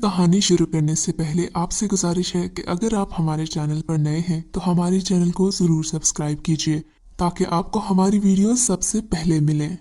कहानी शुरू करने से पहले आपसे गुजारिश है कि अगर आप हमारे चैनल पर नए हैं तो हमारे चैनल को ज़रूर सब्सक्राइब कीजिए ताकि आपको हमारी वीडियोस सबसे पहले मिलें।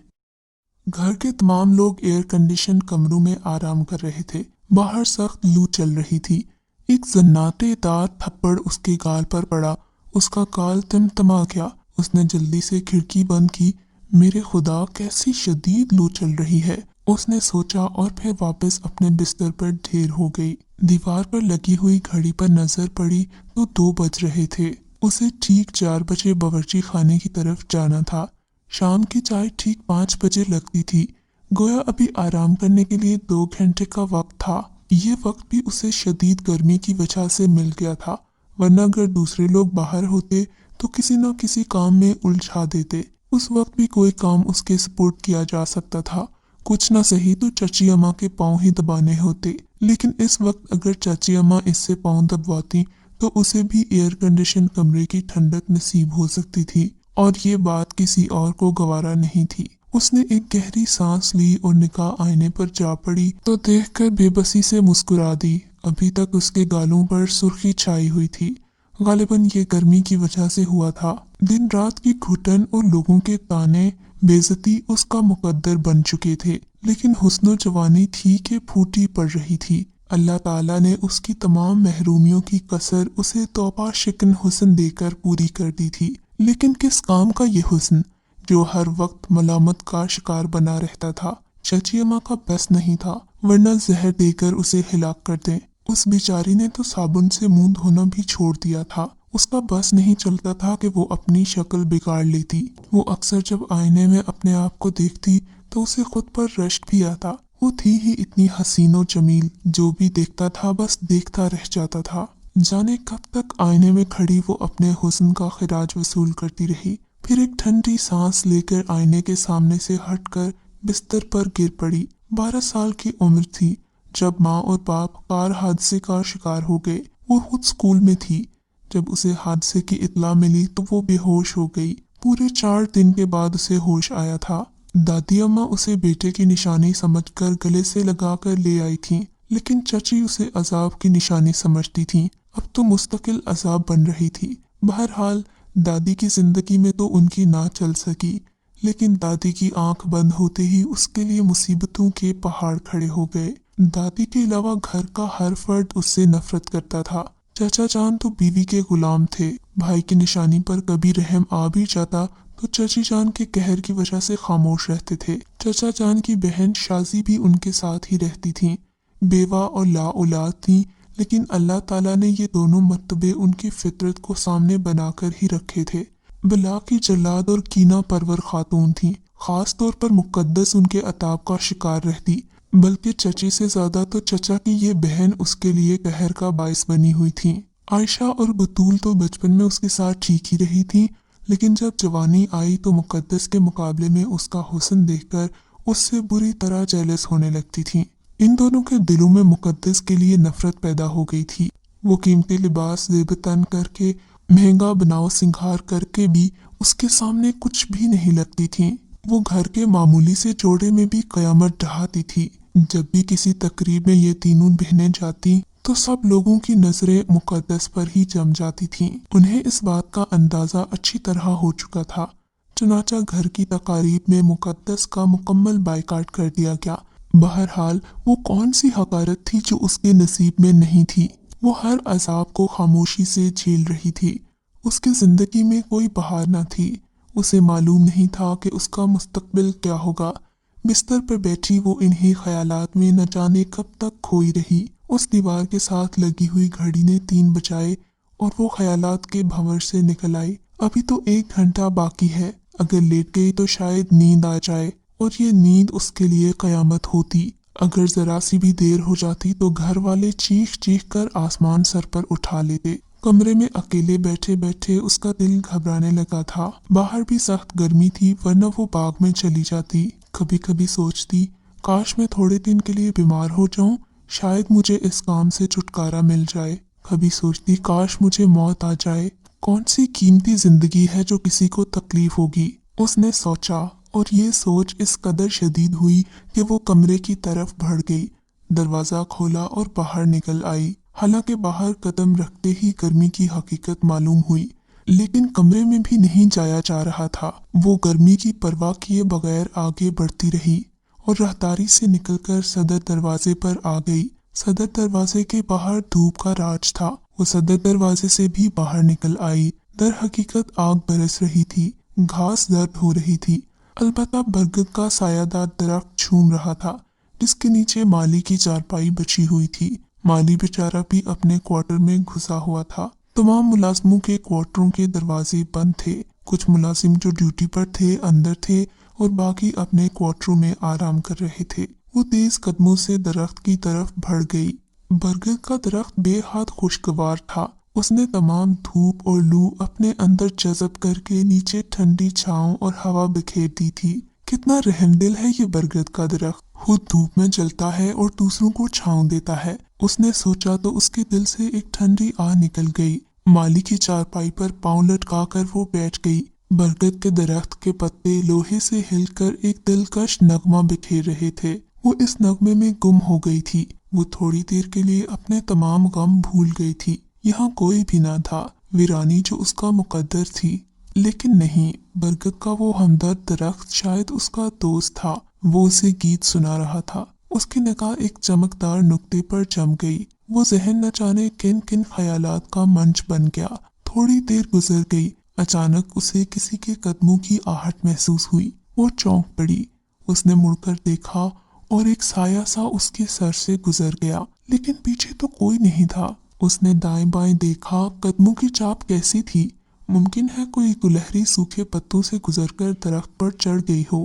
घर के तमाम लोग एयर कंडीशन कमरों में आराम कर रहे थे। बाहर सख्त लू चल रही थी। एक जन्नातेदार थप्पड़ उसके गाल पर पड़ा। उसका गाल तिमतमा गया। उसने जल्दी से खिड़की बंद की। मेरे खुदा, कैसी शदीद लू चल रही है, उसने सोचा और फिर वापस अपने बिस्तर पर ढेर हो गई। दीवार पर लगी हुई घड़ी पर नजर पड़ी तो 2 बज रहे थे। उसे ठीक 4 बजे बावर्ची खाने की तरफ जाना था। शाम की चाय ठीक 5 बजे लगती थी। गोया अभी आराम करने के लिए 2 घंटे का वक्त था। ये वक्त भी उसे शदीद गर्मी की वजह से मिल गया था, वरना अगर दूसरे लोग बाहर होते तो किसी न किसी काम में उलझा देते। उस वक्त भी कोई काम उसके सपोर्ट किया जा सकता था। कुछ न सही तो चाची अम्मा के पांव ही दबाने होते, लेकिन इस वक्त अगर चाची अम्मा इससे पांव दबवाती तो उसे भी एयर कंडीशन कमरे की ठंडक नसीब हो सकती थी, और ये बात किसी और को गवारा नहीं थी। उसने एक गहरी सांस ली और निगाह आईने पर जा पड़ी तो देखकर बेबसी से मुस्कुरा दी। अभी तक उसके गालों पर सुर्खी छाई हुई थी। गालिबन ये गर्मी की वजह से हुआ था। दिन रात की घुटन और लोगों के ताने बेइज्जती उसका मुकद्दर बन चुके थे, लेकिन हुस्नो जवानी थी कि फूटी पड़ रही थी। अल्लाह ताला ने उसकी तमाम महरूमियों की कसर उसे तौबा शिकन हुस्न देकर पूरी कर दी थी। लेकिन किस काम का ये हुस्न जो हर वक्त मलामत का शिकार बना रहता था। चाची अम्मा का बस नहीं था, वरना जहर देकर उसे हिलाक कर दें। उस बेचारी ने तो साबुन से मुंह धोना भी छोड़ दिया था। उसका बस नहीं चलता था कि वो अपनी शक्ल बिगाड़ लेती। वो अक्सर जब आईने में अपने आप को देखती तो उसे खुद पर रश्क भी आता। वो थी ही इतनी हसीनो जमील, जो भी देखता था बस देखता रह जाता था। जाने कब तक आईने में खड़ी वो अपने हुस्न का खिराज वसूल करती रही। फिर एक ठंडी सांस लेकर आईने के सामने से हटकर बिस्तर पर गिर पड़ी। 12 साल की उम्र थी जब माँ और बाप कार हादसे का शिकार हो गए। वो खुद स्कूल में थी। जब उसे हादसे की इत्ला मिली तो वो बेहोश हो गई। पूरे 4 दिन के बाद उसे होश आया था। दादी अम्मा उसे बेटे की निशानी समझकर गले से लगाकर ले आई थीं, लेकिन चाची उसे अजाब की निशानी समझती थीं। अब तो मुस्तकिल अजाब बन रही थी। बहरहाल दादी की जिंदगी में तो उनकी ना चल सकी, लेकिन दादी की आंख बंद होते ही उसके लिए मुसीबतों के पहाड़ खड़े हो गए। दादी के अलावा घर का हर फर्द उससे नफरत करता था। चाचा जान तो बीवी के गुलाम थे। भाई की निशानी पर कभी रहम आ भी जाता तो चाची जान के कहर की वजह से खामोश रहते थे। चाचा जान की बहन शाजी भी उनके साथ ही रहती थीं। बेवा और ला औलाद थीं, लेकिन अल्लाह ताला ने ये दोनों मर्तबे उनकी फितरत को सामने बनाकर ही रखे थे। बला की जल्लाद और कीना परवर खातून थीं। खास तौर पर मुकद्दस उनके अताब का शिकार रहती, बल्कि चची से ज्यादा तो चचा की ये बहन उसके लिए कहर का बायस बनी हुई थी। आयशा और बतूल तो बचपन में उसके साथ ठीक ही रही थी, लेकिन जब जवानी आई तो मुकद्दस के मुकाबले में उसका हुस्न देखकर उससे बुरी तरह जेलस होने लगती थी। इन दोनों के दिलों में मुकद्दस के लिए नफरत पैदा हो गई थी। वो कीमती लिबास जेबतन करके, महंगा बनाव सिंगार करके भी उसके सामने कुछ भी नहीं लगती थी। वो घर के मामूली से जोड़े में भी कयामत ढहाती थी। जब भी किसी तकरीब में ये तीनों बहनें जाती तो सब लोगों की नजरें मुकद्दस पर ही जम जाती थीं। उन्हें इस बात का अंदाजा अच्छी तरह हो चुका था। चुनाचा घर की तकारीब में मुकद्दस का मुकम्मल बायकाट कर दिया गया। बहरहाल वो कौन सी हकारत थी जो उसके नसीब में नहीं थी। वो हर अजाब को खामोशी से झेल रही थी। उसकी जिंदगी में कोई बहार न थी। उसे मालूम नहीं था कि उसका मुस्तकबिल क्या होगा। बिस्तर पर बैठी वो इन्हीं ख्यालात में न जाने कब तक खोई रही। उस दीवार के साथ लगी हुई घड़ी ने 3 बजाए और वो ख्यालात के भंवर से निकल आई। अभी तो 1 घंटा बाकी है। अगर लेट गई तो शायद नींद आ जाए, और ये नींद उसके लिए कयामत होती। अगर जरा सी भी देर हो जाती तो घर वाले चीख चीख कर आसमान सर पर उठा लेते। कमरे में अकेले बैठे बैठे उसका दिल घबराने लगा था। बाहर भी सख्त गर्मी थी, वरना वो बाग में चली जाती। कभी कभी सोचती, काश मैं थोड़े दिन के लिए बीमार हो जाऊं, शायद मुझे इस काम से छुटकारा मिल जाए। कभी सोचती, काश मुझे मौत आ जाए। कौन सी कीमती जिंदगी है जो किसी को तकलीफ होगी। उसने सोचा, और ये सोच इस कदर शदीद हुई कि वो कमरे की तरफ बढ़ गई। दरवाजा खोला और बाहर निकल आई। हालांकि बाहर कदम रखते ही गर्मी की हकीकत मालूम हुई, लेकिन कमरे में भी नहीं जाया जा रहा था। वो गर्मी की परवाह किए बगैर आगे बढ़ती रही और राहदारी से निकलकर सदर दरवाजे पर आ गई। सदर दरवाजे के बाहर धूप का राज था। वो सदर दरवाजे से भी बाहर निकल आई। दर हकीकत आग बरस रही थी, घास दर्द हो रही थी। अलबत्ता बरगद का सायादार दरख्त झूम रहा था, जिसके नीचे माली की चारपाई बची हुई थी। माली बेचारा भी अपने क्वार्टर में घुसा हुआ था। तमाम मुलाजिमों के क्वार्टरों के दरवाजे बंद थे। कुछ मुलाजिम जो ड्यूटी पर थे अंदर थे और बाकी अपने क्वार्टरों में आराम कर रहे थे। वो तेज कदमों से दरख्त की तरफ बढ़ गई। बरगद का दरख्त बेहद खुशगवार था। उसने तमाम धूप और लू अपने अंदर जज़ब करके नीचे ठंडी छांव और हवा बिखेर दी थी। कितना रहमदिल है ये बरगद का दरख्त, खुद धूप में जलता है और दूसरों को छांव देता है। उसने सोचा तो उसके दिल से एक ठंडी आह निकल गई। माली की चारपाई पर पांव लटकाकर वो बैठ गई। बरगद के दरख्त के पत्ते लोहे से हिलकर एक दिलकश नगमा बिखेर रहे थे। वो इस नगमे में गुम हो गई थी। वो थोड़ी देर के लिए अपने तमाम गम भूल गई थी। यहाँ कोई भी ना था, वीरानी जो उसका मुकद्दर थी। लेकिन नहीं, बरगद का वो हमदर्द दरख्त शायद उसका दोस्त था। वो उसे गीत सुना रहा था। उसकी निगाह एक चमकदार नुक्ते पर जम गई। वो जहन न जाने किन किन ख्यालात का मंच बन गया। थोड़ी देर गुजर गई। अचानक उसे किसी के कदमों की आहट महसूस हुई। वो चौंक पड़ी। उसने मुड़कर देखा और एक साया सा उसके सर से गुजर गया, लेकिन पीछे तो कोई नहीं था। उसने दाएं बाएं देखा, कदमों की चाप कैसी थी। मुमकिन है कोई गुलहरी सूखे पत्तों से गुजरकर दरख्त पर चढ़ गई हो,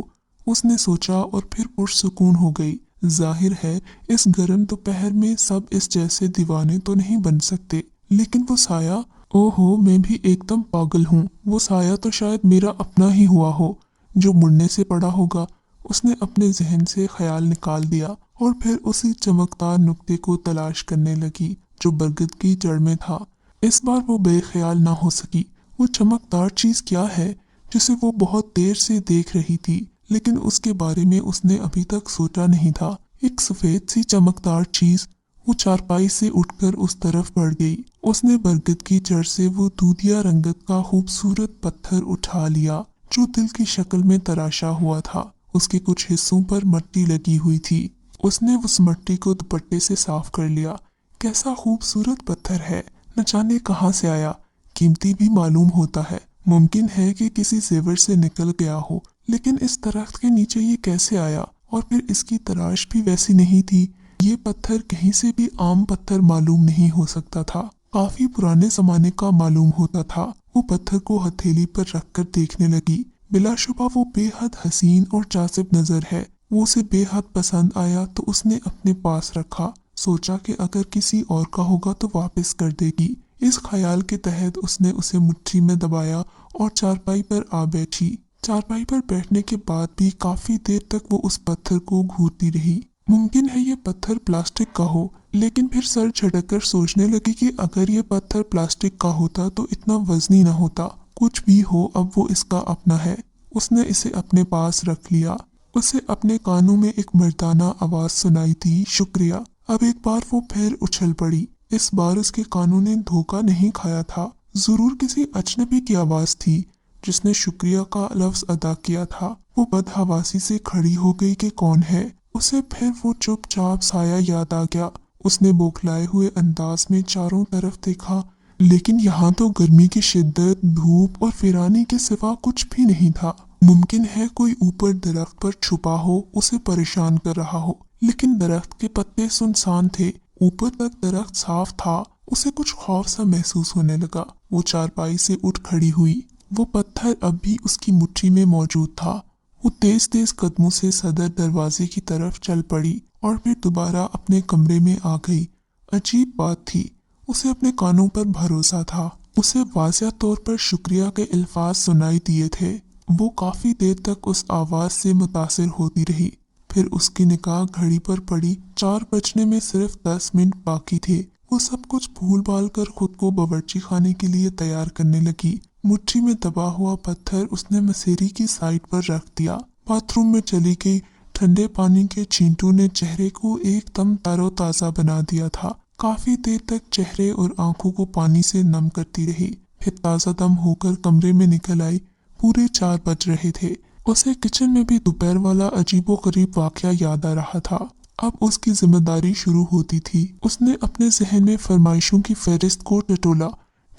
उसने सोचा और फिर पुरसुकून हो गई। जाहिर है इस गर्म दोपहर में सब इस जैसे दीवाने तो नहीं बन सकते, लेकिन वो साया, ओहो मैं भी एकदम पागल हूँ। वो साया तो शायद मेरा अपना ही हुआ हो जो मुड़ने से पड़ा होगा। उसने अपने जहन से ख्याल निकाल दिया और फिर उसी चमकदार नुक्ते को तलाश करने लगी जो बरगद की जड़ में था। इस बार वो बेख्याल ना हो सकी। वो चमकदार चीज क्या है जिसे वो बहुत देर से देख रही थी, लेकिन उसके बारे में उसने अभी तक सोचा नहीं था। एक सफेद सी चमकदार चीज। वो चारपाई से उठकर उस तरफ बढ़ गई। उसने बरगद की जड़ से वो दूधिया रंगत का खूबसूरत पत्थर उठा लिया जो दिल की शक्ल में तराशा हुआ था। उसके कुछ हिस्सों पर मट्टी लगी हुई थी। उसने उस मट्टी को दुपट्टे से साफ कर लिया। कैसा खूबसूरत पत्थर है, न जाने कहाँ से आया। कीमती भी मालूम होता है। मुमकिन है कि किसी जेवर से निकल गया हो, लेकिन इस दरख्त के नीचे ये कैसे आया? और फिर इसकी तराश भी वैसी नहीं थी। ये पत्थर कहीं से भी आम पत्थर मालूम नहीं हो सकता था, काफी पुराने जमाने का मालूम होता था। वो पत्थर को हथेली पर रखकर देखने लगी। बिलाशुबा वो बेहद हसीन और जासिब नजर है। वो उसे बेहद पसंद आया तो उसने अपने पास रखा। सोचा कि अगर किसी और का होगा तो वापस कर देगी। इस ख्याल के तहत उसने उसे मुट्ठी में दबाया और चारपाई पर आ बैठी। चारपाई पर बैठने के बाद भी काफी देर तक वो उस पत्थर को घूरती रही। मुमकिन है ये पत्थर प्लास्टिक का हो, लेकिन फिर सर झटक कर सोचने लगी कि अगर ये पत्थर प्लास्टिक का होता तो इतना वजनी न होता। कुछ भी हो, अब वो इसका अपना है। उसने इसे अपने पास रख लिया। उसे अपने कानों में एक मर्दाना आवाज सुनाई दी, शुक्रिया। अब एक बार वो फिर उछल पड़ी। इस बार उसके कानों ने धोखा नहीं खाया था। जरूर किसी अजनबी की आवाज थी जिसने शुक्रिया का लफ्ज अदा किया था। वो बदहवासी से खड़ी हो गई कि कौन है। उसे फिर वो चुपचाप साया याद आ गया। उसने बौखलाए हुए अंदाज में चारों तरफ देखा, लेकिन यहाँ तो गर्मी की शिद्दत, धूप और वीरानी के सिवा कुछ भी नहीं था। मुमकिन है कोई ऊपर दरख्त पर छुपा हो, उसे परेशान कर रहा हो, लेकिन दरख्त के पत्ते सुनसान थे। ऊपर तक दरख्त साफ था। उसे कुछ खौफ सा महसूस होने लगा। वो चारपाई से उठ खड़ी हुई। वो पत्थर अब भी उसकी मुट्ठी में मौजूद था। वो तेज तेज कदमों से सदर दरवाजे की तरफ चल पड़ी और फिर दोबारा अपने कमरे में आ गई। अजीब बात थी, उसे अपने कानों पर भरोसा था। उसे वाज़िह तौर पर शुक्रिया के अल्फाज सुनाई दिए थे। वो काफी देर तक उस आवाज से मुतासिर होती रही। फिर उसकी निगाह घड़ी पर पड़ी। 4 बजने में सिर्फ 10 मिनट बाकी थे। वो सब कुछ भूल भाल कर खुद को बावर्ची खाने के लिए तैयार करने लगी। मुट्ठी में दबा हुआ पत्थर उसने मसेरी की साइड पर रख दिया। बाथरूम में चली गई। ठंडे पानी के छींटों ने चेहरे को एकदम तरोताजा बना दिया था। काफी देर तक चेहरे और आंखों को पानी से नम करती रही, फिर ताजा दम होकर कमरे में निकल आई। पूरे 4 बज रहे थे। उसे किचन में भी दोपहर वाला अजीबोगरीब वाकया याद आ रहा था। अब उसकी जिम्मेदारी शुरू होती थी। उसने अपने जहन में फरमाइशों की फहरिस्त को टटोला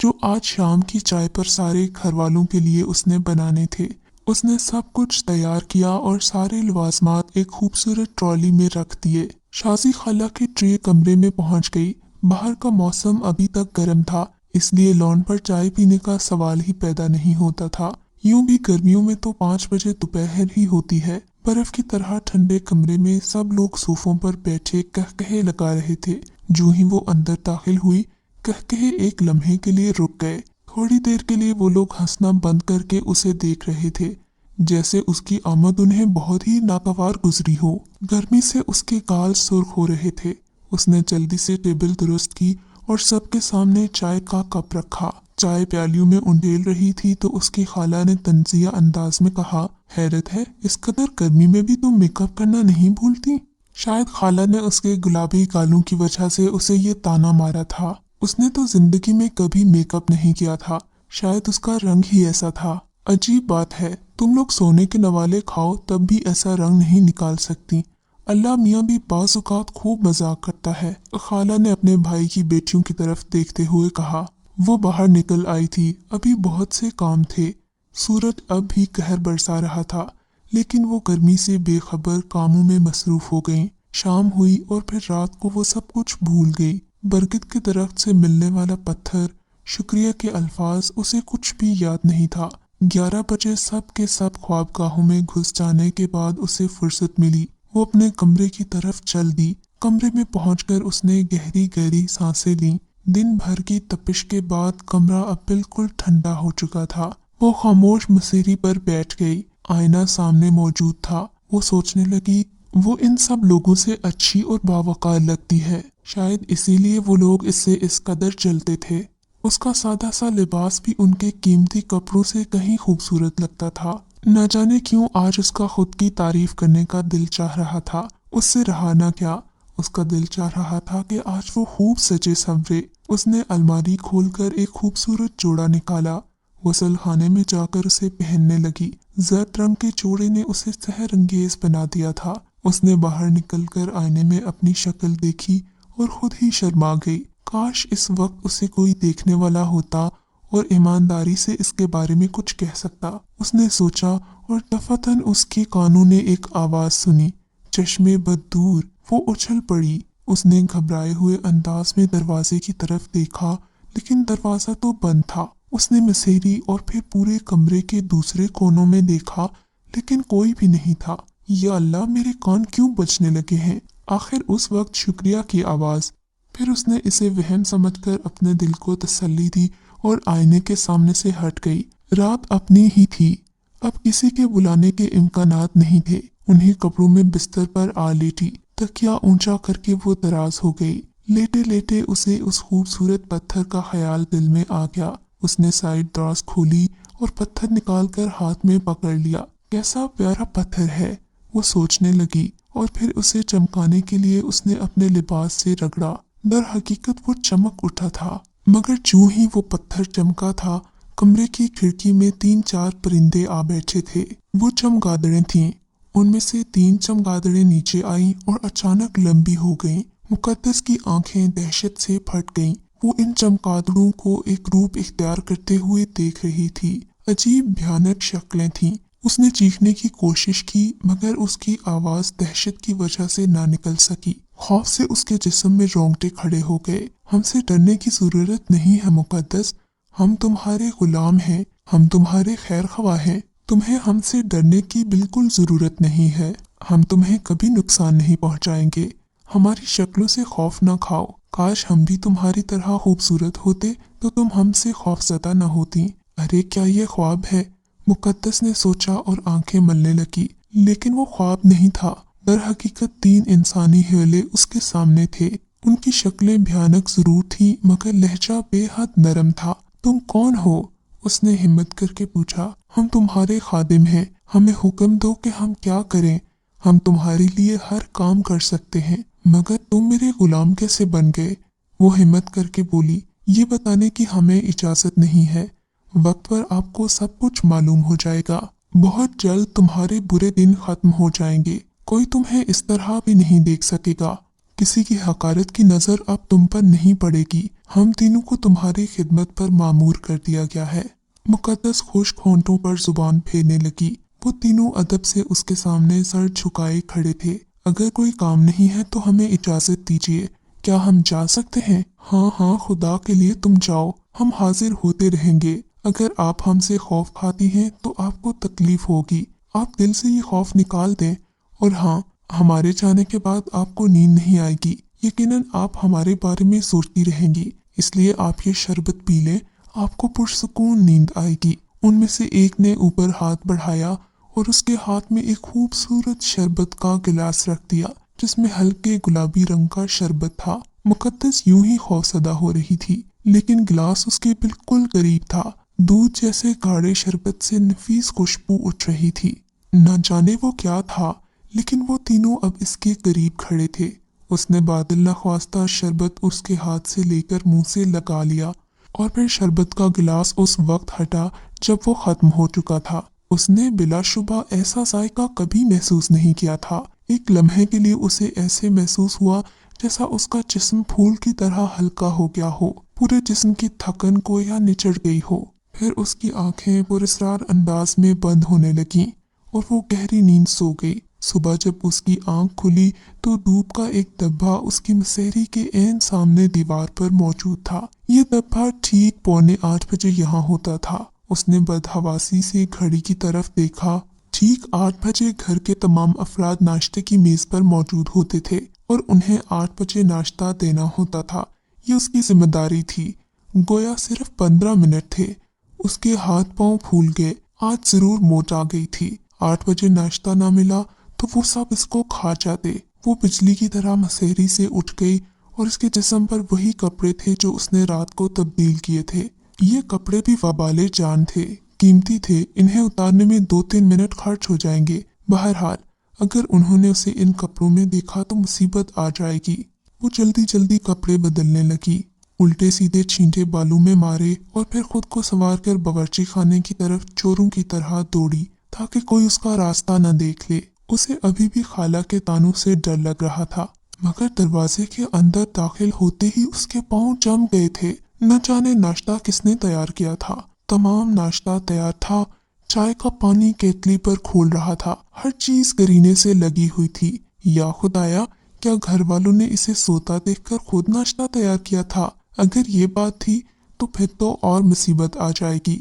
जो आज शाम की चाय पर सारे घर वालों के लिए उसने बनाने थे। उसने सब कुछ तैयार किया और सारे लवाजमात एक खूबसूरत ट्रॉली में रख दिए। शाजी खाला की ट्रे कमरे में पहुंच गई। बाहर का मौसम अभी तक गर्म था, इसलिए लॉन पर चाय पीने का सवाल ही पैदा नहीं होता था। यूं भी गर्मियों में तो 5 बजे दोपहर ही होती है। बर्फ की तरह ठंडे कमरे में सब लोग सोफों पर बैठे कहकहे लगा रहे थे। जो ही वो अंदर दाखिल हुई, कहकहे एक लम्हे के लिए रुक गए। थोड़ी देर के लिए वो लोग हंसना बंद करके उसे देख रहे थे, जैसे उसकी आमद उन्हें बहुत ही नागवार गुजरी हो। गर्मी से उसके गाल सुर्ख हो रहे थे। उसने जल्दी से टेबल दुरुस्त की और सबके सामने चाय का कप रखा। चाय प्यालियों में उंडेल रही थी तो उसकी खाला ने तंजिया अंदाज में कहा, हैरत है, इस कदर गर्मी में भी तुम मेकअप करना नहीं भूलती। शायद खाला ने उसके गुलाबी गालों की वजह से उसे ये ताना मारा था। उसने तो जिंदगी में कभी मेकअप नहीं किया था। शायद उसका रंग ही ऐसा था। अजीब बात है, तुम लोग सोने के नवाले खाओ तब भी ऐसा रंग नहीं निकाल सकती। अल्लाह मियाँ भी बाज़ औक़ात खूब मजाक करता है। खाला ने अपने भाई की बेटियों की तरफ देखते हुए कहा। वो बाहर निकल आई थी। अभी बहुत से काम थे। सूरज अब भी कहर बरसा रहा था, लेकिन वो गर्मी से बेखबर कामों में मसरूफ हो गईं। शाम हुई और फिर रात को वो सब कुछ भूल गई। बरगद के दरख्त से मिलने वाला पत्थर, शुक्रिया के अल्फाज, उसे कुछ भी याद नहीं था। 11 बजे सब के सब ख्वाबगाहों में घुस जाने के बाद उसे फुर्सत मिली। वो अपने कमरे की तरफ चल दी। कमरे में पहुंचकर उसने गहरी गहरी सांसें लीं। दिन भर की तपिश के बाद कमरा अब बिल्कुल ठंडा हो चुका था। वो खामोश मसीरी पर बैठ गई। आईना सामने मौजूद था। वो सोचने लगी, वो इन सब लोगों से अच्छी और बावकार लगती है। शायद इसीलिए वो लोग इससे इस कदर जलते थे। उसका सादा सा लिबास भी उनके कीमती कपड़ों से कहीं खूबसूरत लगता था। न जाने क्यों आज उसका खुद की तारीफ करने का दिल चाह रहा था। उससे रहा न क्या। उसका दिल चाह रहा था कि आज वो खूब सजे संवरे। उसने अलमारी खोलकर एक खूबसूरत जोड़ा निकाला। गुसल खाने में जाकर उसे पहनने लगी। जर्द रंग के जोड़े ने उसे सहरंगेज बना दिया था। उसने बाहर निकलकर आईने में अपनी शक्ल देखी और खुद ही शर्मा गई। काश इस वक्त उसे कोई देखने वाला होता और ईमानदारी से इसके बारे में कुछ कह सकता। उसने सोचा और दफातन उसके कानों ने एक आवाज सुनी, चश्मे बद दूर। वो उछल पड़ी। उसने घबराए हुए अंदाज में दरवाजे की तरफ देखा, लेकिन दरवाजा तो बंद था। उसने मसेरी और फिर पूरे कमरे के दूसरे कोनों में देखा, लेकिन कोई भी नहीं था। या अल्लाह, मेरे कान क्यों बजने लगे हैं? आखिर उस वक्त शुक्रिया की आवाज। फिर उसने इसे वहम समझकर अपने दिल को तसल्ली दी और आईने के सामने से हट गई। रात अपनी ही थी। अब किसी के बुलाने के इम्कानात नहीं थे। उन्हीं कपड़ों में बिस्तर पर आ लेटी। तकिया ऊंचा करके वो दराज हो गई। लेटे लेटे उसे उस खूबसूरत पत्थर का ख्याल दिल में आ गया। उसने साइड दराज खोली और पत्थर निकालकर हाथ में पकड़ लिया। कैसा प्यारा पत्थर है, वो सोचने लगी। और फिर उसे चमकाने के लिए उसने अपने लिबास से रगड़ा। दर हकीकत वो चमक उठा था, मगर जो ही वो पत्थर चमका था, कमरे की खिड़की में 3-4 परिंदे आ बैठे थे। वो चमगादड़ें थीं। उनमें से 3 चमगादड़ें नीचे आईं और अचानक लंबी हो गईं। मुकद्दस की आंखें दहशत से फट गईं। वो इन चमगादड़ों को एक रूप इख्तियार करते हुए देख रही थी। अजीब भयानक शक्लें थीं। उसने चीखने की कोशिश की, मगर उसकी आवाज दहशत की वजह से ना निकल सकी। खौफ से उसके जिस्म में रोंगटे खड़े हो गए। हमसे डरने की जरूरत नहीं है मुकद्दस, हम तुम्हारे गुलाम हैं, हम तुम्हारे खैर ख्वाह हैं। तुम्हें हमसे डरने की बिल्कुल जरूरत नहीं है। हम तुम्हें कभी नुकसान नहीं पहुंचाएंगे। हमारी शक्लों से खौफ न खाओ। काश हम भी तुम्हारी तरह खूबसूरत होते तो तुम हमसे खौफजदा न होती। अरे क्या ये ख्वाब है? मुकद्दस ने सोचा और आंखें मलने लगी, लेकिन वो ख्वाब नहीं था। दर हकीकत 3 इंसानी हेले उसके सामने थे। उनकी शक्लें भयानक जरूर थीं, मगर लहजा बेहद नरम था। तुम कौन हो? उसने हिम्मत करके पूछा। हम तुम्हारे खादिम हैं। हमें हुक्म दो कि हम क्या करें। हम तुम्हारे लिए हर काम कर सकते हैं, मगर तुम मेरे गुलाम कैसे बन गए? वो हिम्मत करके बोली, ये बताने की हमें इजाजत नहीं है। वक्त पर आपको सब कुछ मालूम हो जाएगा। बहुत जल्द तुम्हारे बुरे दिन खत्म हो जाएंगे। कोई तुम्हें इस तरह भी नहीं देख सकेगा। किसी की हकारत की नजर अब तुम पर नहीं पड़ेगी। हम तीनों को तुम्हारी खिदमत पर मामूर कर दिया गया है। मुकद्दस खुश्क होंठों पर जुबान फेरने लगी। वो तीनों अदब से उसके सामने सर झुकाए खड़े थे। अगर कोई काम नहीं है तो हमें इजाजत दीजिए। क्या हम जा सकते हैं? हाँ हाँ, खुदा के लिए तुम जाओ, हम हाजिर होते रहेंगे। अगर आप हमसे खौफ खाती हैं तो आपको तकलीफ होगी। आप दिल से ये खौफ निकाल दें। और हाँ, हमारे जाने के बाद आपको नींद नहीं आएगी। यकीनन आप हमारे बारे में सोचती रहेंगी, इसलिए आप ये शरबत पी लें, आपको पुरसुकून नींद आएगी। उनमें से एक ने ऊपर हाथ बढ़ाया और उसके हाथ में एक खूबसूरत शरबत का गिलास रख दिया जिसमें हल्के गुलाबी रंग का शरबत था। मुकद्दस यूं ही खौफजदा हो रही थी, लेकिन गिलास उसके बिल्कुल करीब था। दूध जैसे गाढ़े शरबत से नफीस खुशबू उठ रही थी। न जाने वो क्या था, लेकिन वो तीनों अब इसके करीब खड़े थे। उसने बादल नख्वास्ता शरबत उसके हाथ से लेकर मुंह से लगा लिया और फिर शरबत का गिलास उस वक्त हटा जब वो खत्म हो चुका था। उसने बिलाशुबा ऐसा जायका कभी महसूस नहीं किया था। एक लम्हे के लिए उसे ऐसे महसूस हुआ जैसा उसका जिस्म फूल की तरह हल्का हो गया हो, पूरे जिस्म की थकन गोया निचड़ गई हो। फिर उसकी आंखें पुरस्रार अंदाज में बंद होने लगीं और वो गहरी नींद सो गई। सुबह जब उसकी आंख खुली तो धूप का एक डब्बा उसकी मसहरी के ऐन सामने दीवार पर मौजूद था। ये डब्बा ठीक 7:45 बजे यहाँ होता था। उसने बदहवासी से घड़ी की तरफ देखा। ठीक 8 बजे घर के तमाम अफराद नाश्ते की मेज पर मौजूद होते थे और उन्हें 8 बजे नाश्ता देना होता था। ये उसकी जिम्मेदारी थी। गोया सिर्फ 15 मिनट थे। उसके हाथ पांव फूल गए। आज जरूर मौत आ गई थी। 8 बजे नाश्ता ना मिला तो वो सब इसको खा जाते। वो बिजली की तरह मसहरी से उठ गई और इसके जिस्म पर वही कपड़े थे जो उसने रात को तब्दील किए थे। ये कपड़े भी वबाले जान थे, कीमती थे। इन्हें उतारने में 2-3 मिनट खर्च हो जाएंगे। बहरहाल, अगर उन्होंने उसे इन कपड़ों में देखा तो मुसीबत आ जाएगी। वो जल्दी जल्दी कपड़े बदलने लगी, उल्टे सीधे छींटे बालों में मारे और फिर खुद को संवार कर बावर्ची खाने की तरफ चोरों की तरह दौड़ी ताकि कोई उसका रास्ता न देख ले। उसे अभी भी खाला के तानों से डर लग रहा था, मगर दरवाजे के अंदर दाखिल होते ही उसके पांव जम गए थे। न जाने नाश्ता किसने तैयार किया था। तमाम नाश्ता तैयार था। चाय का पानी केतली पर खोल रहा था। हर चीज करीने से लगी हुई थी। या खुदाया, क्या घर वालों ने इसे सोता देखकर खुद नाश्ता तैयार किया था? अगर ये बात थी तो फिर तो और मुसीबत आ जाएगी।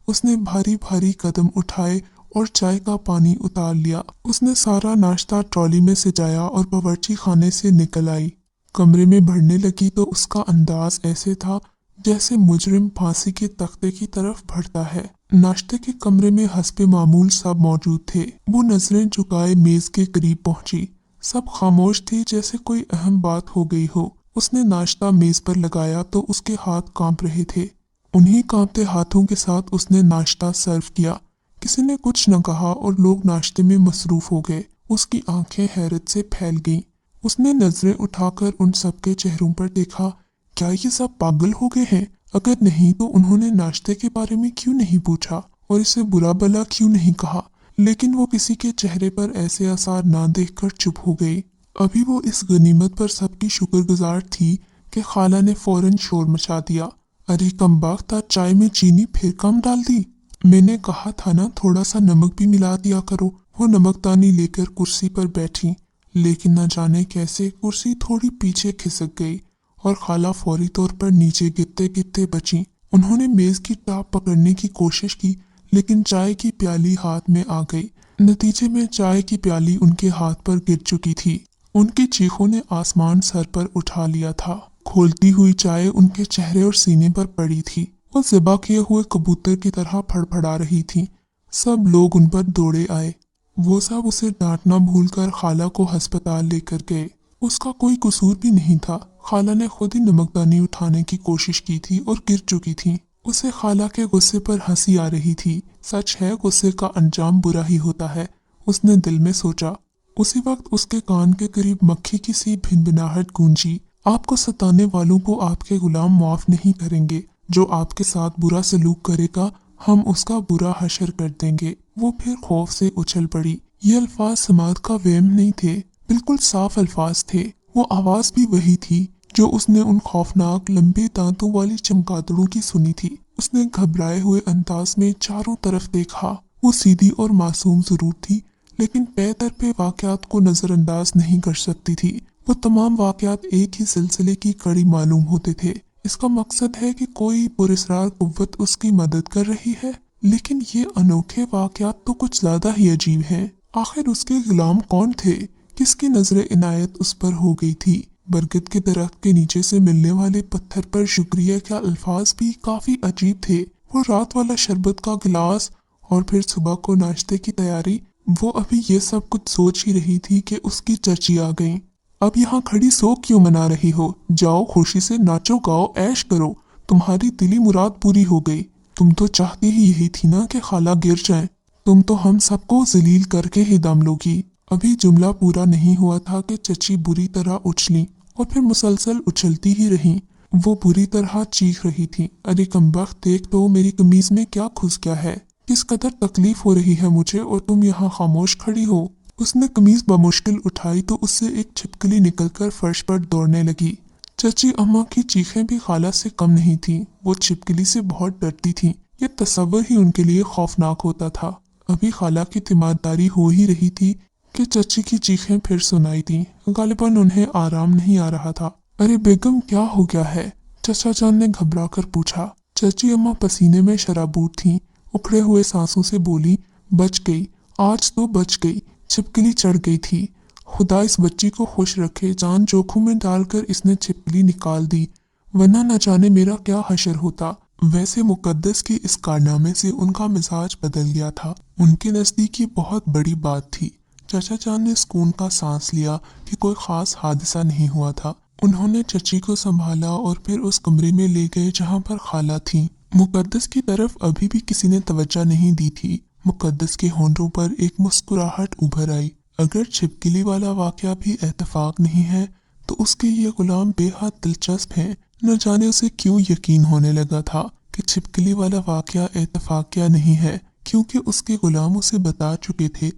उसने भारी भारी कदम उठाए और चाय का पानी उतार लिया। उसने सारा नाश्ता ट्रॉली में सजाया और बावर्ची खाने से निकल आई। कमरे में बढ़ने लगी तो उसका अंदाज ऐसे था जैसे मुजरिम फांसी के तख्ते की तरफ बढ़ता है। नाश्ते के कमरे में हस्बे मामूल सब मौजूद थे। वो नजरें झुकाए मेज के करीब पहुंची। सब खामोश थे जैसे कोई अहम बात हो गई हो। उसने नाश्ता मेज पर लगाया तो उसके हाथ कांप रहे थे। उन्हीं कांपते हाथों के साथ उसने नाश्ता सर्व किया। किसी ने कुछ न कहा और लोग नाश्ते में मसरूफ हो गए। उसकी आंखें हैरत से फैल गईं। उसने नजरें उठाकर उन सबके चेहरों पर देखा। क्या ये सब पागल हो गए हैं? अगर नहीं तो उन्होंने नाश्ते के बारे में क्यों नहीं पूछा और इसे बुरा भला क्यों नहीं कहा? लेकिन वो किसी के चेहरे पर ऐसे आसार ना देखकर चुप हो गई। अभी वो इस गनीमत पर सबकी शुक्रगुजार थी कि खाला ने फौरन शोर मचा दिया। अरे कमबख्त, चाय में चीनी फिर कम डाल दी। मैंने कहा था ना, थोड़ा सा नमक भी मिला दिया करो। वो नमकदानी लेकर कुर्सी पर बैठी, लेकिन न जाने कैसे कुर्सी थोड़ी पीछे खिसक गई और खाला फौरी तौर पर नीचे गिरते गिरते बची। उन्होंने मेज की टाप पकड़ने की कोशिश की, लेकिन चाय की प्याली हाथ में आ गई। नतीजे में चाय की प्याली उनके हाथ पर गिर चुकी थी। उनकी चीखों ने आसमान सर पर उठा लिया था। खोलती हुई चाय उनके चेहरे और सीने पर पड़ी थी। वो ज़िबा किए हुए कबूतर की तरह फड़फड़ा रही थी। सब लोग उन पर दौड़े आए। वो सब उसे डांटना भूलकर खाला को अस्पताल लेकर गए। उसका कोई कसूर भी नहीं था। खाला ने खुद ही नमकदानी उठाने की कोशिश की थी और गिर चुकी थी। उसे खाला के गुस्से पर हंसी आ रही थी। सच है, गुस्से का अंजाम बुरा ही होता है। उसने दिल में सोचा। उसी वक्त उसके कान के करीब मक्खी की सी भिनभिनाहट गूंजी। आपको सताने वालों को आपके गुलाम माफ नहीं करेंगे। जो आपके साथ बुरा सलूक करेगा हम उसका बुरा हशर कर देंगे। वो फिर खौफ से उछल पड़ी। ये अल्फाज समाद का वहम नहीं थे, बिल्कुल साफ अल्फाज थे। वो आवाज भी वही थी जो उसने उन खौफनाक लंबे दांतों वाली चमगादड़ों की सुनी थी। उसने घबराए हुए अंदाज में चारों तरफ देखा। वो सीधी और मासूम जरूर थी, लेकिन पे दर पे वाकयात को नजरअंदाज नहीं कर सकती थी। वो तमाम वाकयात एक ही सिलसिले की कड़ी मालूम होते थे। इसका मकसद है कि कोई पुरस्रार कुव्वत उसकी मदद कर रही है, लेकिन ये अनोखे वाकयात तो कुछ ज्यादा ही अजीब हैं। आखिर उसके गुलाम कौन थे? किसकी नजर इनायत उस पर हो गई थी? बरगद के दरख्त के नीचे से मिलने वाले पत्थर पर शुक्रिया के अल्फाज भी काफी अजीब थे। वो रात वाला शरबत का गिलास और फिर सुबह को नाश्ते की तैयारी। वो अभी ये सब कुछ सोच ही रही थी कि उसकी चची आ गई। अब यहाँ खड़ी सो क्यों मना रही हो? जाओ खुशी से नाचो गाओ ऐश करो, तुम्हारी दिली मुराद पूरी हो गई। तुम तो चाहती ही यही थी ना कि खाला गिर जाए। तुम तो हम सबको जलील करके ही दम लोगी। अभी जुमला पूरा नहीं हुआ था कि चची बुरी तरह उछली और फिर मुसलसल उछलती ही रही। वो बुरी तरह चीख रही थी, अरे कमबख्त देख तो मेरी कमीज में क्या घुस गया है, किस कदर तकलीफ हो रही है मुझे और तुम यहाँ खामोश खड़ी हो। उसने कमीज बमुश्किल उठाई तो उससे एक छिपकली निकलकर फर्श पर दौड़ने लगी। चची अम्मा की चीखें भी खाला से कम नहीं थी। वो छिपकली से बहुत डरती थी। ये तस्वर ही उनके लिए खौफनाक होता था। अभी खाला की तीमारदारी हो ही रही थी कि चची की चीखें फिर सुनाई दी। गालिबन उन्हें आराम नहीं आ रहा था। अरे बेगम क्या हो गया है? चचा जान ने घबरा कर पूछा। चची अम्मा पसीने में शराबूर थीं। उखड़े हुए सांसों से बोली, बच गई, आज तो बच गई। छिपकली चढ़ गई थी। खुदा इस बच्ची को खुश रखे, जान जोखिम में डालकर इसने छिपकली निकाल दी, वरना न जाने मेरा क्या हशर होता। वैसे मुकद्दस के इस कारनामे से उनका मिजाज बदल गया था। उनके नजदीक ये बहुत बड़ी बात थी। चाचा जान ने सुकून का सांस लिया कि कोई खास हादसा नहीं हुआ था। उन्होंने चची को संभाला और फिर उस कमरे में ले गए जहाँ पर खाला थी। मुकद्दस की तरफ अभी भी किसी ने तवज्जो नहीं दी थी। मुकद्दस के होंठों पर एक मुस्कुराहट उभर आई। अगर छिपकली वाला वाकया भी एतफाक नहीं है तो उसके ये गुलाम बेहद दिलचस्प हैं। न जाने उसे क्यों यकीन होने लगा था कि छिपकली वाला वाकया एतफाकिया नहीं है, क्योंकि उसके गुलाम उसे बता चुके थे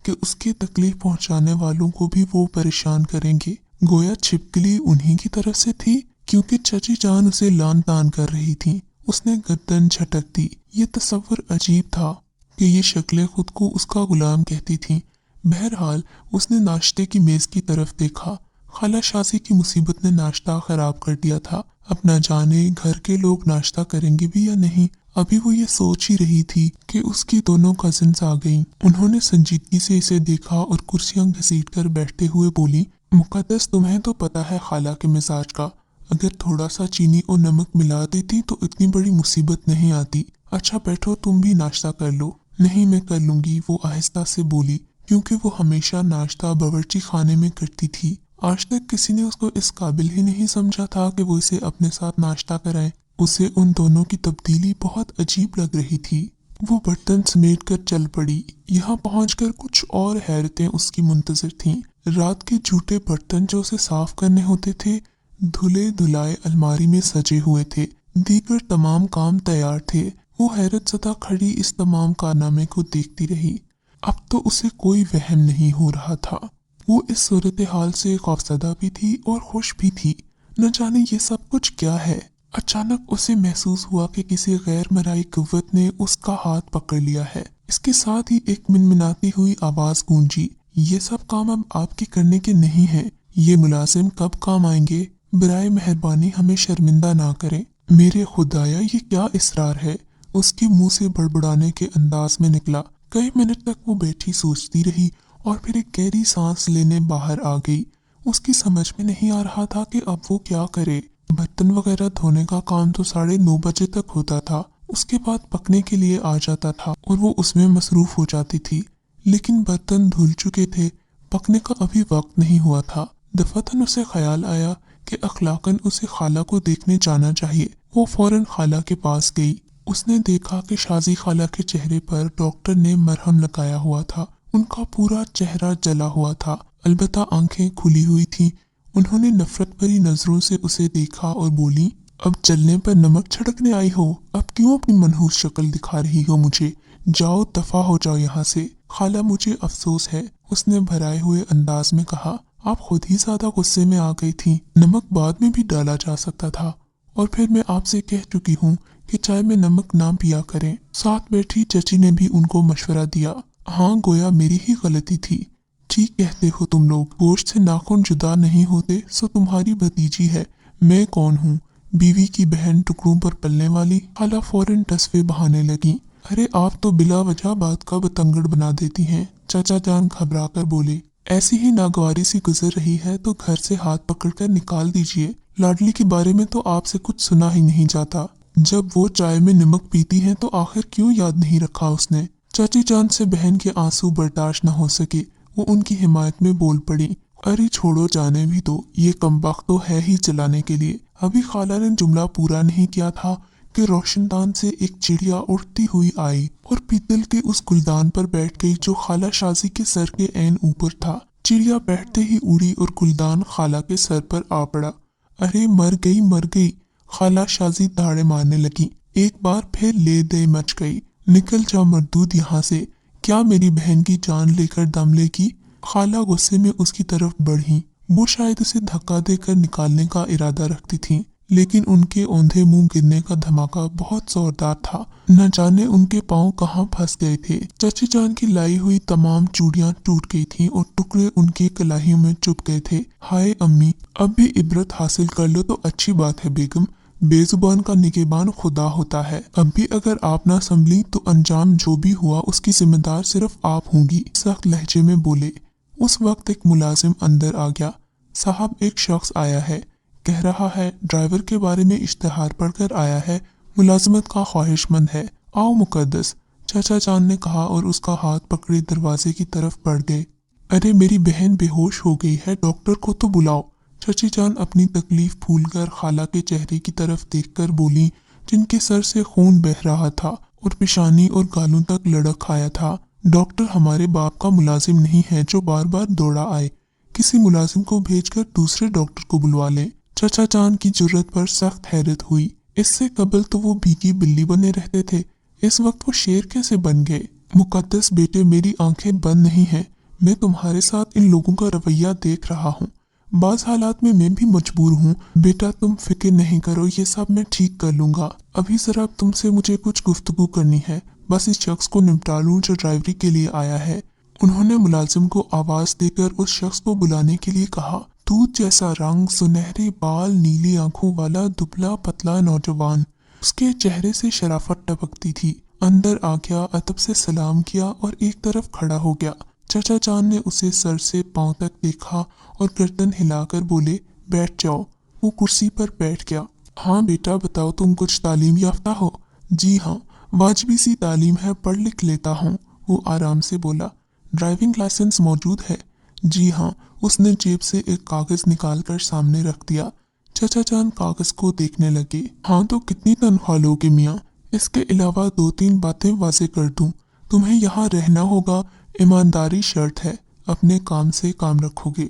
कि उसके तकलीफ पहुंचाने वालों को भी वो परेशान करेंगे। गोया छिपकली उन्हीं की तरफ से थी, क्योंकि चची जान उसे लान तान कर रही थी। उसने गर्दन झटक दी। ये तस्वर अजीब था कि ये शक्लें खुद को उसका गुलाम कहती थीं। बहरहाल उसने नाश्ते की मेज की तरफ देखा। खाला शाजी की मुसीबत ने नाश्ता खराब कर दिया था। अब न जाने घर के लोग नाश्ता करेंगे भी या नहीं। अभी वो ये सोच ही रही थी कि उसकी दोनों कजिन्स आ गईं। उन्होंने संजीदगी से इसे देखा और कुर्सियां घसीट कर बैठते हुए बोली, मुकद्दस तुम्हें तो पता है खाला के मिजाज का, अगर थोड़ा सा चीनी और नमक मिला देती तो इतनी बड़ी मुसीबत नहीं आती। अच्छा बैठो, तुम भी नाश्ता कर लो। नहीं मैं कर लूंगी, वो आहिस्ता से बोली, क्योंकि वो हमेशा नाश्ता बावर्ची खाने में करती थी। आज तक किसी ने उसको इस काबिल ही नहीं समझा था कि वो इसे अपने साथ नाश्ता कराए। उसे उन दोनों की तब्दीली बहुत अजीब लग रही थी। वो बर्तन समेट कर चल पड़ी। यहाँ पहुंचकर कुछ और हैरतें उसकी मुंतजर थीं। रात के झूठे बर्तन जो उसे साफ करने होते थे धुले धुलाए अलमारी में सजे हुए थे। दीगर तमाम काम तैयार थे। वो हैरत ज़दा खड़ी इस तमाम कारनामे को देखती रही। अब तो उसे कोई वहम नहीं हो रहा था। वो इस सूरत हाल से खौफज़दा भी थी और खुश भी थी। न जाने ये सब कुछ क्या है। अचानक उसे महसूस हुआ कि किसी गैर मराई कुव्वत ने उसका हाथ पकड़ लिया है। इसके साथ ही एक मिनमिनाती हुई आवाज गूंजी, ये सब काम अब आपके करने के नहीं हैं। ये मुलाजिम कब काम आएंगे? बराए मेहरबानी हमें शर्मिंदा ना करें। मेरे खुदाया ये क्या इसरार है? उसके मुंह से बड़बड़ाने के अंदाज में निकला। कई मिनट तक वो बैठी सोचती रही और फिर एक गहरी सांस लेने बाहर आ गई। उसकी समझ में नहीं आ रहा था कि अब वो क्या करे। बर्तन वगैरह धोने का काम तो 9:30 बजे तक होता था। उसके बाद पकने के लिए आ जाता था और वो उसमें मसरूफ हो जाती थी। लेकिन बर्तन धुल चुके थे, पकने का अभी वक्त नहीं हुआ था। दफातन उसे ख्याल आया कि अखलाकन उसे खाला को देखने जाना चाहिए। वो फौरन खाला के पास गई। उसने देखा कि शाजी खाला के चेहरे पर डॉक्टर ने मरहम लगाया हुआ था। उनका पूरा चेहरा जला हुआ था, अलबत्ता आंखें खुली हुई थीं। उन्होंने नफरत भरी नजरों से उसे देखा और बोली, अब जलने पर नमक छिड़कने आई हो? अब क्यों अपनी मनहूस शक्ल दिखा रही हो मुझे? जाओ, दफा हो जाओ यहाँ से। खाला, मुझे अफसोस है, उसने भराए हुए अंदाज में कहा। आप खुद ही ज्यादा गुस्से में आ गई थी। नमक बाद में भी डाला जा सकता था, और फिर मैं आपसे कह चुकी हूँ कि चाय में नमक ना पिया करें। साथ बैठी चची ने भी उनको मशवरा दिया। हाँ, गोया मेरी ही गलती थी। ठीक कहते हो तुम लोग, गोश्त से नाखून जुदा नहीं होते, सो तुम्हारी भतीजी है। मैं कौन हूँ? बीवी की बहन, टुकड़ों पर पलने वाली। खाला फौरन तस्वे बहाने लगी। अरे आप तो बिला वजह बात का बतंगड़ बना देती हैं। चाचा जान घबरा कर बोले, ऐसी ही नागवारी सी गुजर रही है तो घर से हाथ पकड़कर निकाल दीजिए। लाडली के बारे में तो आपसे कुछ सुना ही नहीं जाता। जब वो चाय में नमक पीती हैं तो आखिर क्यों याद नहीं रखा उसने? चाची जान से बहन के आंसू बर्दाश्त न हो सके, वो उनकी हिमायत में बोल पड़ी। अरे छोड़ो, जाने भी दो, ये कमबख्त तो है ही चलाने के लिए। अभी खाला ने जुमला पूरा नहीं किया था कि रोशनदान से एक चिड़िया उड़ती हुई आई और पीतल के उस गुलदान पर बैठ गई जो खाला शाजी के सर के ऐन ऊपर था। चिड़िया बैठते ही उड़ी और गुलदान खाला के सर पर आ पड़ा। अरे मर गई, मर गई। खाला शाजी दाड़े मारने लगी। एक बार फिर ले दे मच गई। निकल जा मरदूद यहाँ से। क्या मेरी बहन की जान लेकर दम लेगी? खाला गुस्से में उसकी तरफ बढ़ी। वो शायद उसे धक्का देकर निकालने का इरादा रखती थीं, लेकिन उनके औंधे मुंह गिरने का धमाका बहुत जोरदार था। न जाने उनके पांव कहाँ फंस गए थे। चाची जान की लाई हुई तमाम चूड़ियां टूट गई थीं और टुकड़े उनकी कलाइयों में चुप गए थे। हाय अम्मी, अब भी इबरत हासिल कर लो तो अच्छी बात है बेगम। बेजुबान का निगहबान खुदा होता है। अब भी अगर आप ना संभली तो अंजाम जो भी हुआ उसकी जिम्मेदार सिर्फ आप होंगी, सख्त लहजे में बोले। उस वक्त एक मुलाजिम अंदर आ गया। साहब, एक शख्स आया है, कह रहा है ड्राइवर के बारे में इश्तिहार पढ़कर आया है, मुलाजमत का ख्वाहिशमंद है। आओ मुकद्दस, चाचा जान ने कहा और उसका हाथ पकड़े दरवाजे की तरफ बढ़ गए। अरे मेरी बहन बेहोश हो गई है, डॉक्टर को तो बुलाओ। चाची जान अपनी तकलीफ भूलकर खाला के चेहरे की तरफ देखकर बोली, जिनके सर से खून बह रहा था और पेशानी और गालों तक लड़क आया था। डॉक्टर हमारे बाप का मुलाजिम नहीं है जो बार बार दौड़ा आए। किसी मुलाजिम को भेजकर दूसरे डॉक्टर को बुलवा लें। चाचा जान की जुर्रत पर सख्त हैरत हुई। इससे कबल तो वो भीगी बिल्ली बने रहते थे, इस वक्त वो शेर कैसे बन गए? मुकद्दस बेटे, मेरी आंखें बंद नहीं हैं। मैं तुम्हारे साथ इन लोगों का रवैया देख रहा हूँ। बाज हालात में मैं भी मजबूर हूँ। बेटा तुम फिक्र नहीं करो, ये सब मैं ठीक कर लूंगा। अभी जरा तुमसे मुझे कुछ गुफ्तगू करनी है। बस इस शख्स को निपटा लूं जो ड्राइवरी के लिए आया है। उन्होंने मुलाजिम को आवाज देकर उस शख्स को बुलाने के लिए कहा। दूध जैसा रंग, सुनहरे बाल, नीली आंखों वाला दुबला पतला नौजवान, उसके चेहरे से शराफत टपकती थी। अंदर आ गया, अदब से सलाम किया और एक तरफ खड़ा हो गया। चाचा जान ने उसे सर से पांव तक देखा और गर्दन हिलाकर बोले, बैठ जाओ। वो कुर्सी पर बैठ गया। हाँ बेटा बताओ, तुम कुछ तालीम याफ्ता हो? जी हाँ, वाजबी सी तालीम है, पढ़ लिख लेता हूँ, वो आराम से बोला। ड्राइविंग लाइसेंस मौजूद है? जी हाँ। उसने जेब से एक कागज निकालकर सामने रख दिया। चाचा जान कागज को देखने लगे। हाँ तो कितनी तनख्वाह लोगे मियाँ? इसके अलावा 2-3 बातें वाजे कर दूं। तुम्हें यहाँ रहना होगा, ईमानदारी शर्त है, अपने काम से काम रखोगे।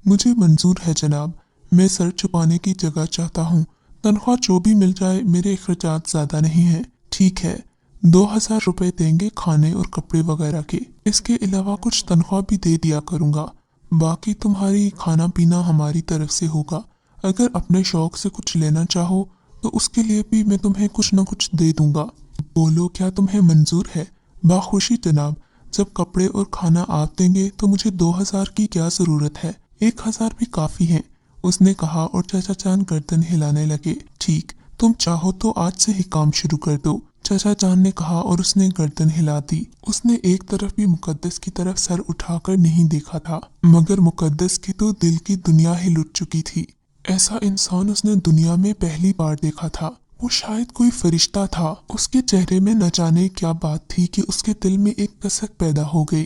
मुझे मंजूर है जनाब, मैं सर छुपाने की जगह चाहता हूँ। तनख्वाह जो भी मिल जाए, मेरे अखराजात ज्यादा नहीं है। ठीक है, 2000 रुपए देंगे खाने और कपड़े वगैरह के। इसके अलावा कुछ तनख्वाह भी दे दिया करूँगा। बाकी तुम्हारी खाना पीना हमारी तरफ से होगा। अगर अपने शौक से कुछ लेना चाहो तो उसके लिए भी मैं तुम्हें कुछ न कुछ दे दूंगा। बोलो, क्या तुम्हें मंजूर है? बाखुशी जनाब, जब कपड़े और खाना आप देंगे तो मुझे 2000 की क्या जरूरत है, 1000 भी काफी है, उसने कहा और चाचा जान गर्दन हिलाने लगे। ठीक, तुम चाहो तो आज से ही काम शुरू कर दो, चाचा जान ने कहा और उसने गर्दन हिला दी। उसने एक तरफ भी मुकद्दस की तरफ सर उठाकर नहीं देखा था, मगर मुकद्दस की तो दिल की दुनिया ही लुट चुकी थी। ऐसा इंसान उसने दुनिया में पहली बार देखा था। वो शायद कोई फरिश्ता था। उसके चेहरे में न जाने क्या बात थी कि उसके दिल में एक कसक पैदा हो गई।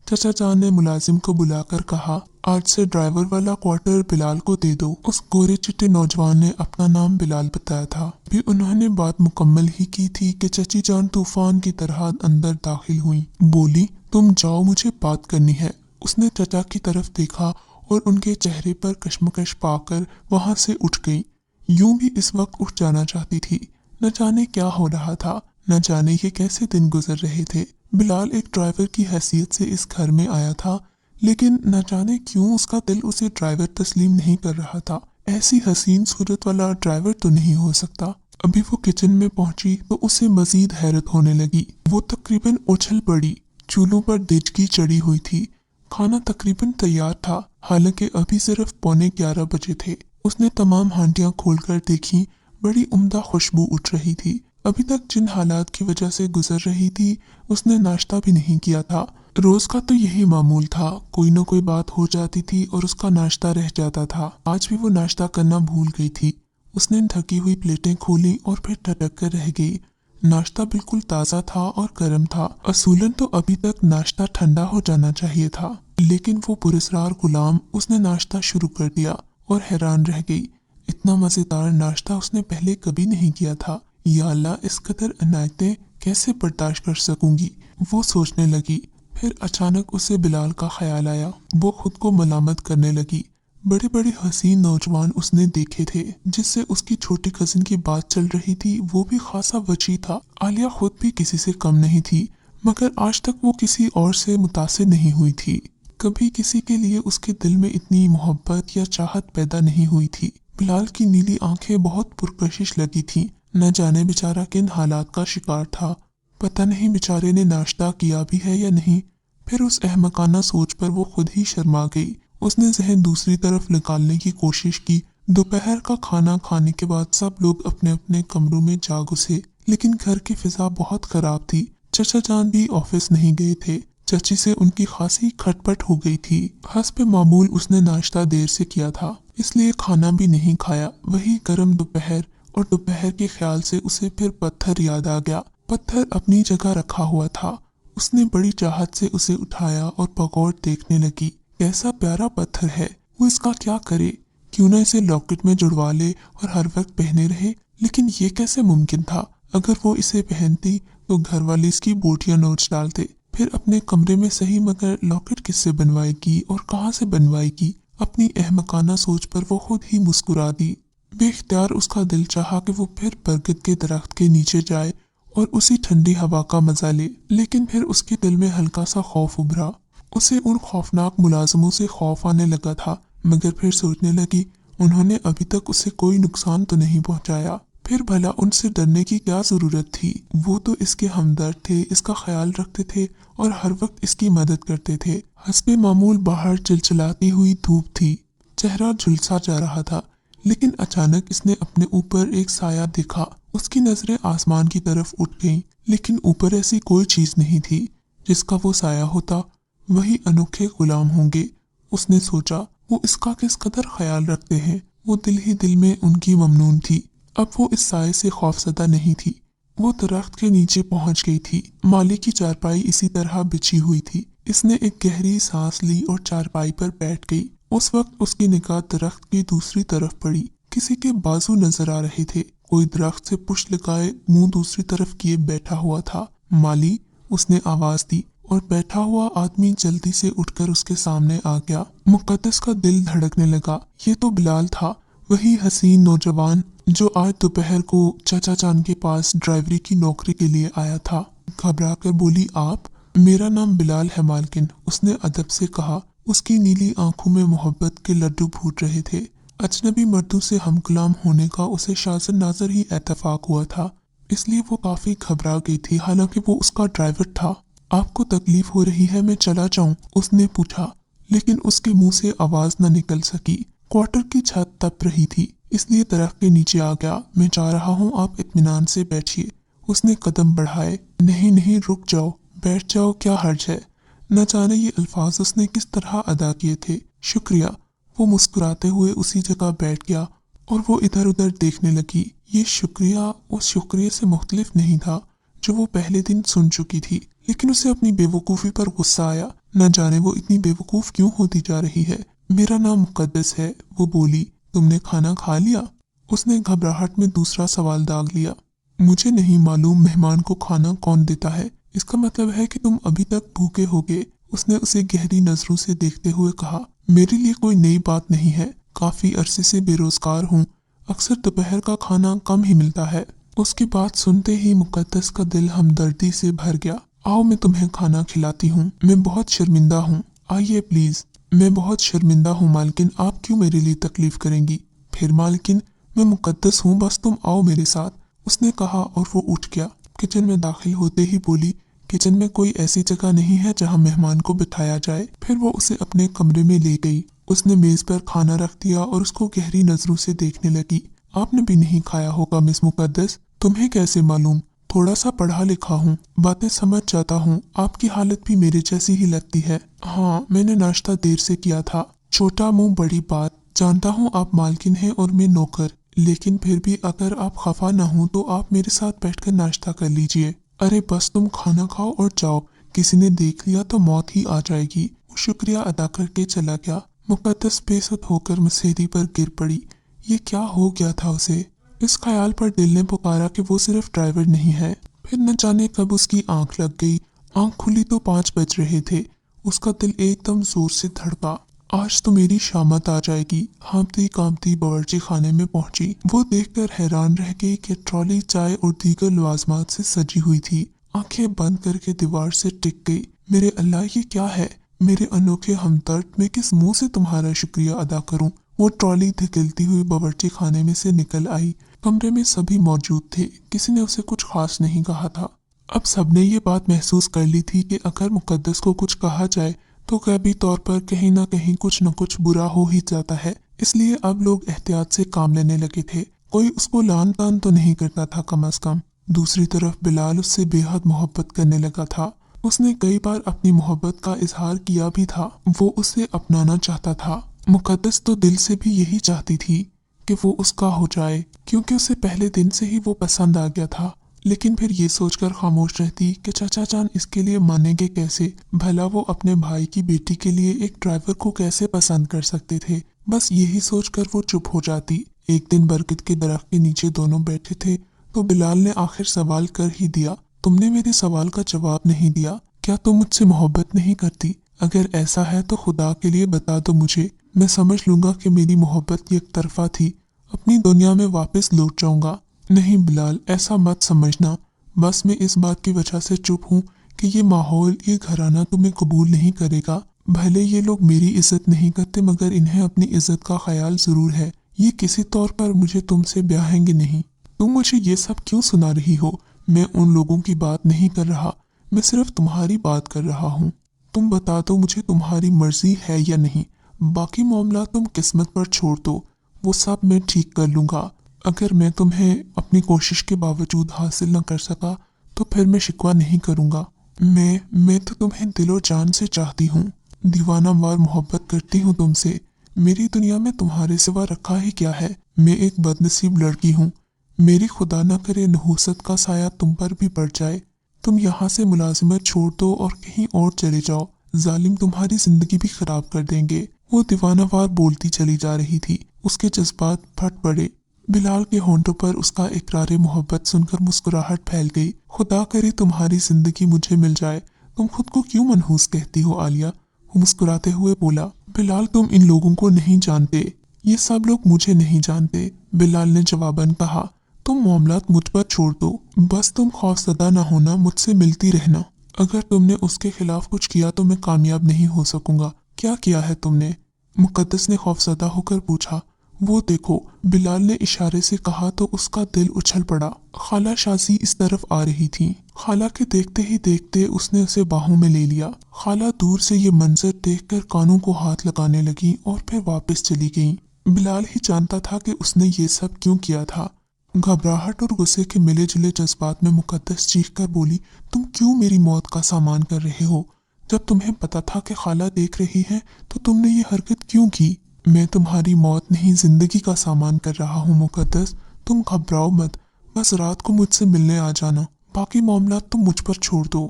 चाचा जान ने मुलाजिम को बुलाकर कहा, आज से ड्राइवर वाला क्वार्टर बिलाल को दे दो। उस गोरे चिट्टे नौजवान ने अपना नाम बिलाल बताया था। भी उन्होंने बात मुकम्मल ही की थी कि चाची जान तूफान की तरह अंदर दाखिल हुई। बोली, तुम जाओ, मुझे बात करनी है। उसने चचा की तरफ देखा और उनके चेहरे पर कश्मकश पाकर वहां से उठ गई। यूं भी इस वक्त उठ जाना चाहती थी। न जाने क्या हो रहा था, न जाने ये कैसे दिन गुजर रहे थे। बिलाल एक ड्राइवर की हैसियत से इस घर में आया था, लेकिन न जाने क्यों उसका दिल उसे ड्राइवर तस्लीम नहीं कर रहा था। ऐसी हसीन सूरत वाला ड्राइवर तो नहीं हो सकता। अभी वो किचन में पहुंची तो उसे मजीद हैरत होने लगी। वो तकरीबन उछल पड़ी। चूल्हों पर देचकी चढ़ी हुई थी। खाना तकरीबन तैयार था, हालांकि अभी सिर्फ 11:45 बजे थे। उसने तमाम हांडियां खोलकर देखी। बड़ी उम्दा खुशबू उठ रही थी। अभी तक जिन हालात की वजह से गुजर रही थी, उसने नाश्ता भी नहीं किया था। रोज का तो यही मामूल था, कोई न कोई बात हो जाती थी और उसका नाश्ता रह जाता था। आज भी वो नाश्ता करना भूल गई थी। उसने ढकी हुई प्लेटें खोली और फिर टटक कर रह गई। नाश्ता बिल्कुल ताज़ा था और गर्म था। असूलन तो अभी तक नाश्ता ठंडा हो जाना चाहिए था, लेकिन वो पुरस्कार गुलाम उसने नाश्ता शुरू कर दिया और हैरान रह गई। इतना मज़ेदार नाश्ता उसने पहले कभी नहीं किया था। या अल्लाह, इस कदर इनायतें कैसे बर्दाश्त कर सकूंगी, वो सोचने लगी। फिर अचानक उसे बिलाल का ख्याल आया। वो खुद को मलामत करने लगी। बड़े बड़े हसीन नौजवान उसने देखे थे। जिससे उसकी छोटी कजिन की बात चल रही थी, वो भी खासा वची था। आलिया खुद भी किसी से कम नहीं थी, मगर आज तक वो किसी और से मुतासिर नहीं हुई थी। कभी किसी के लिए उसके दिल में इतनी मोहब्बत या चाहत पैदा नहीं हुई थी। बिलाल की नीली आंखें बहुत पुरकशिश लगी थीं। न जाने बेचारा किन हालात का शिकार था। पता नहीं बेचारे ने नाश्ता किया भी है या नहीं। फिर उस अहमकाना सोच पर वो खुद ही शर्मा गई। उसने जहन दूसरी तरफ निकालने की कोशिश की। दोपहर का खाना खाने के बाद सब लोग अपने अपने कमरों में जा घुसे, लेकिन घर की फिजा बहुत खराब थी। चचा जान भी ऑफिस नहीं गए थे। चची से उनकी खासी खटपट हो गई थी। हस्ब मामूल उसने नाश्ता देर से किया था, इसलिए खाना भी नहीं खाया। वही गर्म दोपहर, और दोपहर के ख्याल से उसे फिर पत्थर याद आ गया। पत्थर अपनी जगह रखा हुआ था। उसने बड़ी चाहत से उसे उठाया और पकौड़ देखने लगी। कैसा प्यारा पत्थर है, वो इसका क्या करे? क्यों ना इसे लॉकेट में जुड़वा ले और हर वक्त पहने रहे। लेकिन ये कैसे मुमकिन था? अगर वो इसे पहनती तो घर वाले इसकी बोटियां नोच डालते। फिर अपने कमरे में सही, मगर लॉकेट किससे बनवाएगी और कहाँ से बनवाएगी? अपनी अहमकाना सोच पर वो खुद ही मुस्कुरा दी। बेख्तियार उसका दिल चाहा कि वो फिर बरगद के दरख्त के नीचे जाए और उसी ठंडी हवा का मजा ले, लेकिन फिर उसके दिल में हल्का सा खौफ उभरा। उसे उन खौफनाक मुलाजमों से खौफ आने लगा था, मगर फिर सोचने लगी, उन्होंने अभी तक उसे कोई नुकसान तो नहीं पहुंचाया। फिर भला उनसे डरने की क्या जरूरत थी? वो तो इसके हमदर्द थे, इसका ख्याल रखते थे और हर वक्त इसकी मदद करते थे। हस्बे मामूल बाहर चिलचिलाती हुई धूप थी। चेहरा झुलसा जा रहा था, लेकिन अचानक इसने अपने ऊपर एक साया देखा। उसकी नजरें आसमान की तरफ उठ गईं, लेकिन ऊपर ऐसी कोई चीज नहीं थी। जिसका वो साया होता, वही अनोखे गुलाम होंगे। उसने सोचा, वो इसका किस कदर ख्याल रखते हैं। वो दिल ही दिल में उनकी ममनून थी। अब वो इस साये से खौफजदा नहीं थी। वो दरख्त के नीचे पहुंच गई थी। माली की चारपाई इसी तरह बिछी हुई थी। इसने एक गहरी सांस ली और चारपाई पर बैठ गई। उस वक्त उसकी निगाह दरख्त की दूसरी तरफ पड़ी। किसी के बाजू नजर आ रहे थे। कोई दरख्त से पुश लगाए मुंह दूसरी तरफ किए बैठा हुआ था। माली, उसने आवाज दी और बैठा हुआ आदमी जल्दी से उठकर उसके सामने आ गया। मुकद्दस का दिल धड़कने लगा। ये तो बिलाल था, वही हसीन नौजवान जो आज दोपहर को चाचा जान के पास ड्राइवरी की नौकरी के लिए आया था। घबरा कर बोली, आप? मेरा नाम बिलाल है मालकिन, उसने अदब से कहा। उसकी नीली आंखों में मोहब्बत के लड्डू फूट रहे थे। अजनबी मर्दों से हमकलाम होने का उसे शाज़न नाज़र ही एतफाक हुआ था, इसलिए वो काफी घबरा गई थी। हालांकि वो उसका ड्राइवर था। आपको तकलीफ हो रही है, मैं चला जाऊं? उसने पूछा, लेकिन उसके मुंह से आवाज न निकल सकी। क्वार्टर की छत तप रही थी, इसलिए दरख्त के नीचे आ गया। मैं जा रहा हूँ, आप इत्मीनान से बैठिए। उसने कदम बढ़ाए। नहीं नहीं, रुक जाओ, बैठ जाओ, क्या हर्ज है? न जाने ये अल्फाज उसने किस तरह अदा किए थे। शुक्रिया। वो मुस्कुराते हुए उसी जगह बैठ गया और वो इधर उधर देखने लगी। ये शुक्रिया उस शुक्रिया से मुख्तलिफ नहीं था जो वो पहले दिन सुन चुकी थी, लेकिन उसे अपनी बेवकूफ़ी पर गुस्सा आया। न जाने वो इतनी बेवकूफ़ क्यों होती जा रही है। मेरा नाम मुकद्दस है, वो बोली। तुमने खाना खा लिया? उसने घबराहट में दूसरा सवाल दाग लिया। मुझे नहीं मालूम मेहमान को खाना कौन देता है, इसका मतलब है कि तुम अभी तक भूखे होगे। उसने उसे गहरी नजरों से देखते हुए कहा, मेरे लिए कोई नई बात नहीं है, काफी अरसे से बेरोजगार हूँ, अक्सर दोपहर का खाना कम ही मिलता है। उसकी बात सुनते ही मुकद्दस का दिल हमदर्दी से भर गया। आओ मैं तुम्हें खाना खिलाती हूँ, मैं बहुत शर्मिंदा हूँ, आइए प्लीज। मैं बहुत शर्मिंदा हूँ मालकिन, आप क्यों मेरे लिए तकलीफ करेंगी। फिर मालकिन, मैं मुकद्दस हूँ, बस तुम आओ मेरे साथ, उसने कहा और वो उठ गया। किचन में दाखिल होते ही बोली, किचन में कोई ऐसी जगह नहीं है जहाँ मेहमान को बिठाया जाए। फिर वो उसे अपने कमरे में ले गई। उसने मेज पर खाना रख दिया और उसको गहरी नजरों से देखने लगी। आपने भी नहीं खाया होगा मिस मुकद्दस, तुम्हें कैसे मालूम, थोड़ा सा पढ़ा लिखा हूँ, बातें समझ जाता हूँ, आपकी हालत भी मेरे जैसी ही लगती है। हाँ, मैंने नाश्ता देर से किया था। छोटा मुंह बड़ी बात, जानता हूँ आप मालकिन हैं और मैं नौकर, लेकिन फिर भी अगर आप खफा न हो तो आप मेरे साथ बैठकर नाश्ता कर लीजिए। अरे बस तुम खाना खाओ और जाओ, किसी ने देख लिया तो मौत ही आ जाएगी। वो शुक्रिया अदा करके चला गया। मुकद्दस बेसुध होकर मसेरी पर गिर पड़ी। ये क्या हो गया था उसे। इस ख्याल पर दिल ने पुकारा कि वो सिर्फ ड्राइवर नहीं है। फिर न जाने कब उसकी आंख लग गई। आंख खुली तो 5 बज रहे थे। उसका दिल एकदम जोर से धड़का। आज तो मेरी शामत आ जाएगी। हाँफती कांपती बावर्ची खाने में पहुंची। वो देखकर हैरान रह गई कि ट्रॉली चाय और दीगर लवाजमात से सजी हुई थी। आंखें बंद करके दीवार से टिक गई। मेरे अल्लाह, ये क्या है, मेरे अनोखे हमदर्द, मैं किस मुंह से तुम्हारा शुक्रिया अदा करूं। वो ट्रॉली धकेलती हुई बावर्ची खाने में से निकल आई। कमरे में सभी मौजूद थे। किसी ने उसे कुछ खास नहीं कहा था। अब सबने ये बात महसूस कर ली थी कि अगर मुकद्दस को कुछ कहा जाए तो गैबी तौर पर कहीं ना कहीं कुछ न कुछ बुरा हो ही जाता है। इसलिए अब लोग एहतियात से काम लेने लगे थे। कोई उसको लान तान तो नहीं करता था कम अज कम। दूसरी तरफ बिलाल उससे बेहद मोहब्बत करने लगा था। उसने कई बार अपनी मोहब्बत का इजहार किया भी था। वो उसे अपनाना चाहता था। मुकद्दस तो दिल से भी यही चाहती थी कि वो उसका हो जाए, क्योंकि उसे पहले दिन से ही वो पसंद आ गया था। लेकिन फिर ये सोचकर खामोश रहती कि चाचा जान इसके लिए मानेंगे कैसे। भला वो अपने भाई की बेटी के लिए एक ड्राइवर को कैसे पसंद कर सकते थे। बस यही सोचकर वो चुप हो जाती। एक दिन बरगद के दरख्त के नीचे दोनों बैठे थे तो बिलाल ने आखिर सवाल कर ही दिया, तुमने मेरे सवाल का जवाब नहीं दिया। क्या तुम मुझसे मोहब्बत नहीं करती? अगर ऐसा है तो खुदा के लिए बता दो मुझे। मैं समझ लूंगा कि मेरी मोहब्बत एक तरफा थी। अपनी दुनिया में वापस लौट जाऊंगा। नहीं बिलाल, ऐसा मत समझना। बस मैं इस बात की वजह से चुप हूँ कि ये माहौल, ये घराना तुम्हें कबूल नहीं करेगा। भले ये लोग मेरी इज्जत नहीं करते मगर इन्हें अपनी इज्जत का ख्याल जरूर है। ये किसी तौर पर मुझे तुमसे ब्याहेंगे नहीं। तुम मुझे ये सब क्यों सुना रही हो? मैं उन लोगों की बात नहीं कर रहा, मैं सिर्फ तुम्हारी बात कर रहा हूँ। तुम बता दो मुझे तुम्हारी मर्जी है या नहीं। बाकी मामला तुम किस्मत पर छोड़ दो, वो सब मैं ठीक कर लूंगा। अगर मैं तुम्हें अपनी कोशिश के बावजूद हासिल न कर सका तो फिर मैं शिकवा नहीं करूंगा। मैं तो तुम्हें दिलो जान से चाहती हूँ, दीवाना वार मोहब्बत करती हूँ तुमसे। मेरी दुनिया में तुम्हारे सिवा रखा ही क्या है। मैं एक बदनसीब लड़की हूँ। मेरी खुदा न करे नहुसत का साया तुम पर भी पड़ जाए। तुम यहाँ से मुलाजिमत छोड़ दो और कहीं और चले जाओ। जालिम तुम्हारी जिंदगी भी खराब कर देंगे। वो दीवानावार बोलती चली जा रही थी। उसके जज्बात फट पड़े। बिलाल के होंठों पर उसका इकरार मोहब्बत सुनकर मुस्कुराहट फैल गई। खुदा करे तुम्हारी जिंदगी मुझे मिल जाए। तुम खुद को क्यों मनहूस कहती हो आलिया? वो मुस्कुराते हुए बोला, बिलाल तुम इन लोगों को नहीं जानते, ये सब लोग मुझे नहीं जानते। बिलाल ने जवाबन कहा, तुम मामलात मुझ पर छोड़ दो, बस तुम खौफजदा न होना, मुझसे मिलती रहना। अगर तुमने उसके खिलाफ कुछ किया तो मैं कामयाब नहीं हो सकूंगा। क्या किया है तुमने? मुकद्दस ने खौफजदा होकर पूछा। वो देखो, बिलाल ने इशारे से कहा तो उसका दिल उछल पड़ा। खाला शाजी इस तरफ आ रही थी। खाला के देखते ही देखते उसने उसे बाहों में ले लिया। खाला दूर से ये मंजर देखकर कानों को हाथ लगाने लगी और फिर वापस चली गईं। बिलाल ही जानता था कि उसने ये सब क्यों किया था। घबराहट और गुस्से के मिले जुले जज्बात में मुकद्दस चीख कर बोली, तुम क्यों मेरी मौत का सामान कर रहे हो? जब तुम्हें पता था कि खाला देख रही है तो तुमने ये हरकत क्यों की? मैं तुम्हारी मौत नहीं, जिंदगी का सामान कर रहा हूँ मुकद्दस। तुम घबराओ मत, बस रात को मुझसे मिलने आ जाना, बाकी मामला तुम मुझ पर छोड़ दो।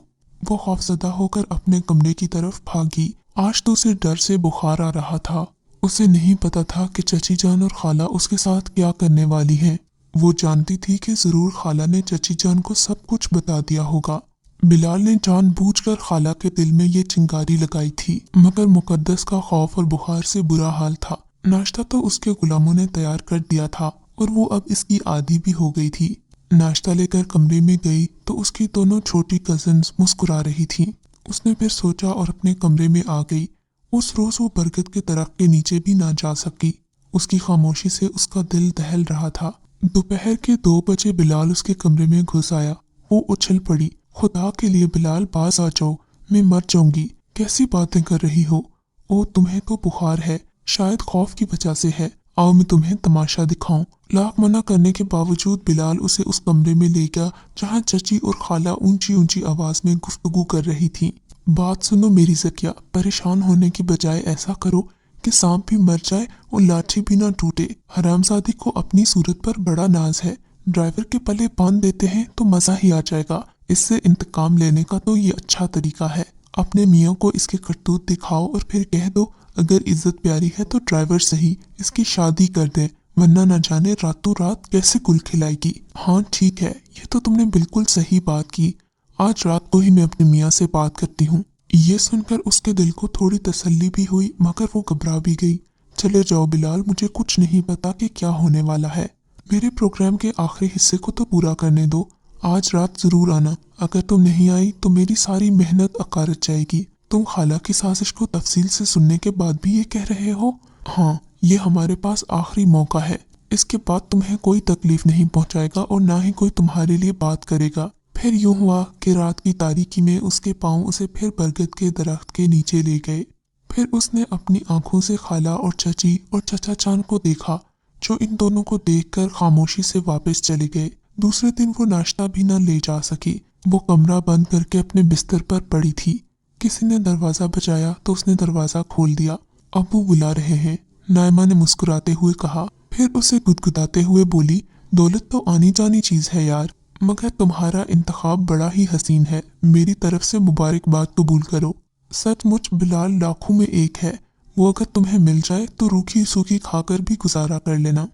वो खौफजदा होकर अपने कमरे की तरफ भागी। आज तो उसे डर से बुखार आ रहा था। उसे नहीं पता था कि चची जान और खाला उसके साथ क्या करने वाली हैं। वो जानती थी कि जरूर खाला ने चची जान को सब कुछ बता दिया होगा। बिलाल ने जानबूझकर खाला के दिल में ये चिंगारी लगाई थी, मगर मुकद्दस का खौफ और बुखार से बुरा हाल था। नाश्ता तो उसके गुलामों ने तैयार कर दिया था और वो अब इसकी आदी भी हो गई थी। नाश्ता लेकर कमरे में गई तो उसकी दोनों छोटी कजिन्स मुस्कुरा रही थीं। उसने फिर सोचा और अपने कमरे में आ गई। उस रोज वो बरगद के दरख्त के नीचे भी ना जा सकी। उसकी खामोशी से उसका दिल दहल रहा था। दोपहर के 2 बजे बिलाल उसके कमरे में घुस आया। वो उछल पड़ी। खुदा के लिए बिलाल, पास आ जाओ, मैं मर जाऊंगी। कैसी बातें कर रही हो? ओ, तुम्हें तो बुखार है, शायद खौफ की वजह से है। आओ मैं तुम्हें तमाशा दिखाऊं। लाख मना करने के बावजूद बिलाल उसे उस कमरे में ले गया जहां चची और खाला ऊंची ऊंची आवाज में गुफ्तगू कर रही थीं। बात सुनो मेरी ज़किया, परेशान होने की बजाय ऐसा करो कि सांप भी मर जाए और लाठी भी ना टूटे। हरामजादी को अपनी सूरत पर बड़ा नाज है। ड्राइवर के पल्ले बांध देते हैं तो मजा ही आ जाएगा। इससे इंतकाम लेने का तो ये अच्छा तरीका है। अपने मियाँ को इसके करतूत दिखाओ और फिर कह दो अगर इज्जत प्यारी है तो ड्राइवर सही इसकी शादी कर दे, वरना न जाने रातों रात कैसे कुल खिलाएगी। हाँ ठीक है, ये तो तुमने बिल्कुल सही बात की। आज रात को ही मैं अपने मियाँ से बात करती हूँ। ये सुनकर उसके दिल को थोड़ी तसल्ली भी हुई, मगर वो घबरा भी गई। चले जाओ बिलाल, मुझे कुछ नहीं पता कि क्या होने वाला है। मेरे प्रोग्राम के आखिरी हिस्से को तो पूरा करने दो। आज रात जरूर आना। अगर तुम नहीं आई तो मेरी सारी मेहनत अकारत जाएगी। तुम खाला की साजिश को तफसील से सुनने के बाद भी ये कह रहे हो? हाँ, ये हमारे पास आखिरी मौका है। इसके बाद तुम्हें कोई तकलीफ नहीं पहुंचाएगा और ना ही कोई तुम्हारे लिए बात करेगा। फिर यूं हुआ कि रात की तारीकी में उसके पांव उसे फिर बरगद के दरख्त के नीचे ले गए। फिर उसने अपनी आंखों से खाला और चची और चचा चांद को देखा, जो इन दोनों को देखकर खामोशी से वापस चले गए। दूसरे दिन वो नाश्ता भी न ले जा सकी। वो कमरा बंद करके अपने बिस्तर पर पड़ी थी। किसी ने दरवाजा बजाया तो उसने दरवाजा खोल दिया। अबू बुला रहे हैं, नायमा ने मुस्कुराते हुए कहा। फिर उसे गुदगुदाते हुए बोली, दौलत तो आनी जानी चीज है यार, मगर तुम्हारा इंतखाब बड़ा ही हसीन है। मेरी तरफ से मुबारकबाद कबूल करो। सचमुच बिलाल लाखों में एक है। वो अगर तुम्हें मिल जाए तो रूखी सूखी खाकर भी गुजारा कर लेना।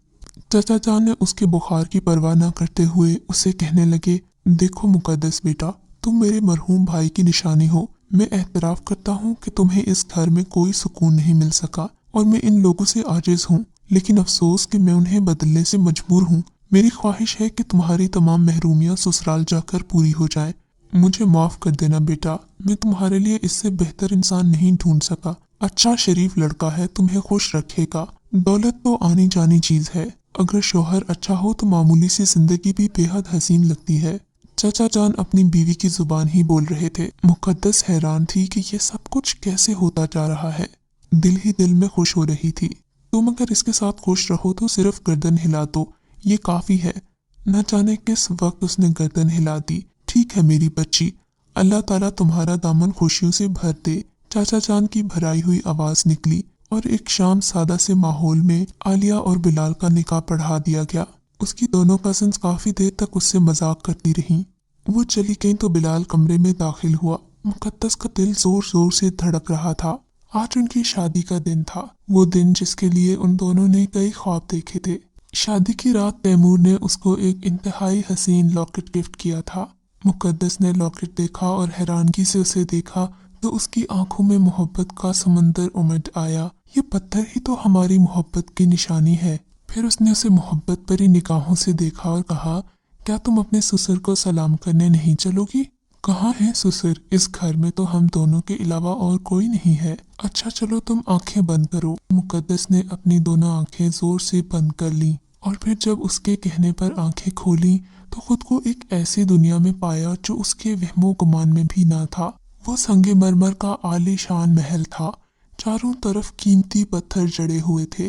चाचा जान ने उसके बुखार की परवाह न करते हुए उसे कहने लगे, देखो मुकद्दस बेटा, तुम मेरे मरहूम भाई की निशानी हो। मैं एतराफ करता हूँ कि तुम्हें इस घर में कोई सुकून नहीं मिल सका और मैं इन लोगों से आजिज हूँ, लेकिन अफसोस कि मैं उन्हें बदलने से मजबूर हूँ। मेरी ख्वाहिश है कि तुम्हारी तमाम महरूमियाँ ससुराल जाकर पूरी हो जाए। मुझे माफ कर देना बेटा, मैं तुम्हारे लिए इससे बेहतर इंसान नहीं ढूंढ सका। अच्छा शरीफ लड़का है, तुम्हें खुश रखेगा। दौलत तो आनी जानी चीज है, अगर शोहर अच्छा हो तो मामूली सी जिंदगी भी बेहद हसीन लगती है। चाचा जान अपनी बीवी की जुबान ही बोल रहे थे। मुकद्दस हैरान थी कि ये सब कुछ कैसे होता जा रहा है। दिल ही दिल में खुश हो रही थी। तुम अगर इसके साथ खुश रहो तो सिर्फ गर्दन हिला दो, ये काफी है। न जाने किस वक्त उसने गर्दन हिला दी। ठीक है मेरी बच्ची, अल्लाह ताला तुम्हारा दामन खुशियों से भर दे। चाचा जान की भराई हुई आवाज निकली और एक शाम सादा से माहौल में आलिया और बिलाल का निकाह पढ़ा दिया गया। उसकी दोनों कजिन्स काफी देर तक उससे मजाक करती रहीं। वो चली गई तो बिलाल कमरे में दाखिल हुआ। मुकद्दस का दिल जोर जोर से धड़क रहा था। आज उनकी शादी का दिन था, वो दिन जिसके लिए उन दोनों ने कई ख्वाब देखे थे। शादी की रात तैमूर ने उसको एक इंतहाई हसीन लॉकेट गिफ्ट किया था। मुकद्दस ने लॉकेट देखा और हैरानगी से उसे देखा तो उसकी आंखों में मोहब्बत का समंदर उमड़ आया। ये पत्थर ही तो हमारी मोहब्बत की निशानी है। फिर उसने उसे मोहब्बत भरी निगाहों से देखा और कहा, क्या तुम अपने ससुर को सलाम करने नहीं चलोगी? कहाँ है ससुर? इस घर में तो हम दोनों के अलावा और कोई नहीं है। अच्छा चलो तुम आंखें बंद करो। मुकद्दस ने अपनी दोनों आंखें जोर से बंद कर लीं और फिर जब उसके कहने पर आंखें खोली तो खुद को एक ऐसी दुनिया में पाया जो उसके वहमो गुमान में भी ना था। वो संगे मरमर का आलीशान महल था। चारों तरफ कीमती पत्थर जड़े हुए थे।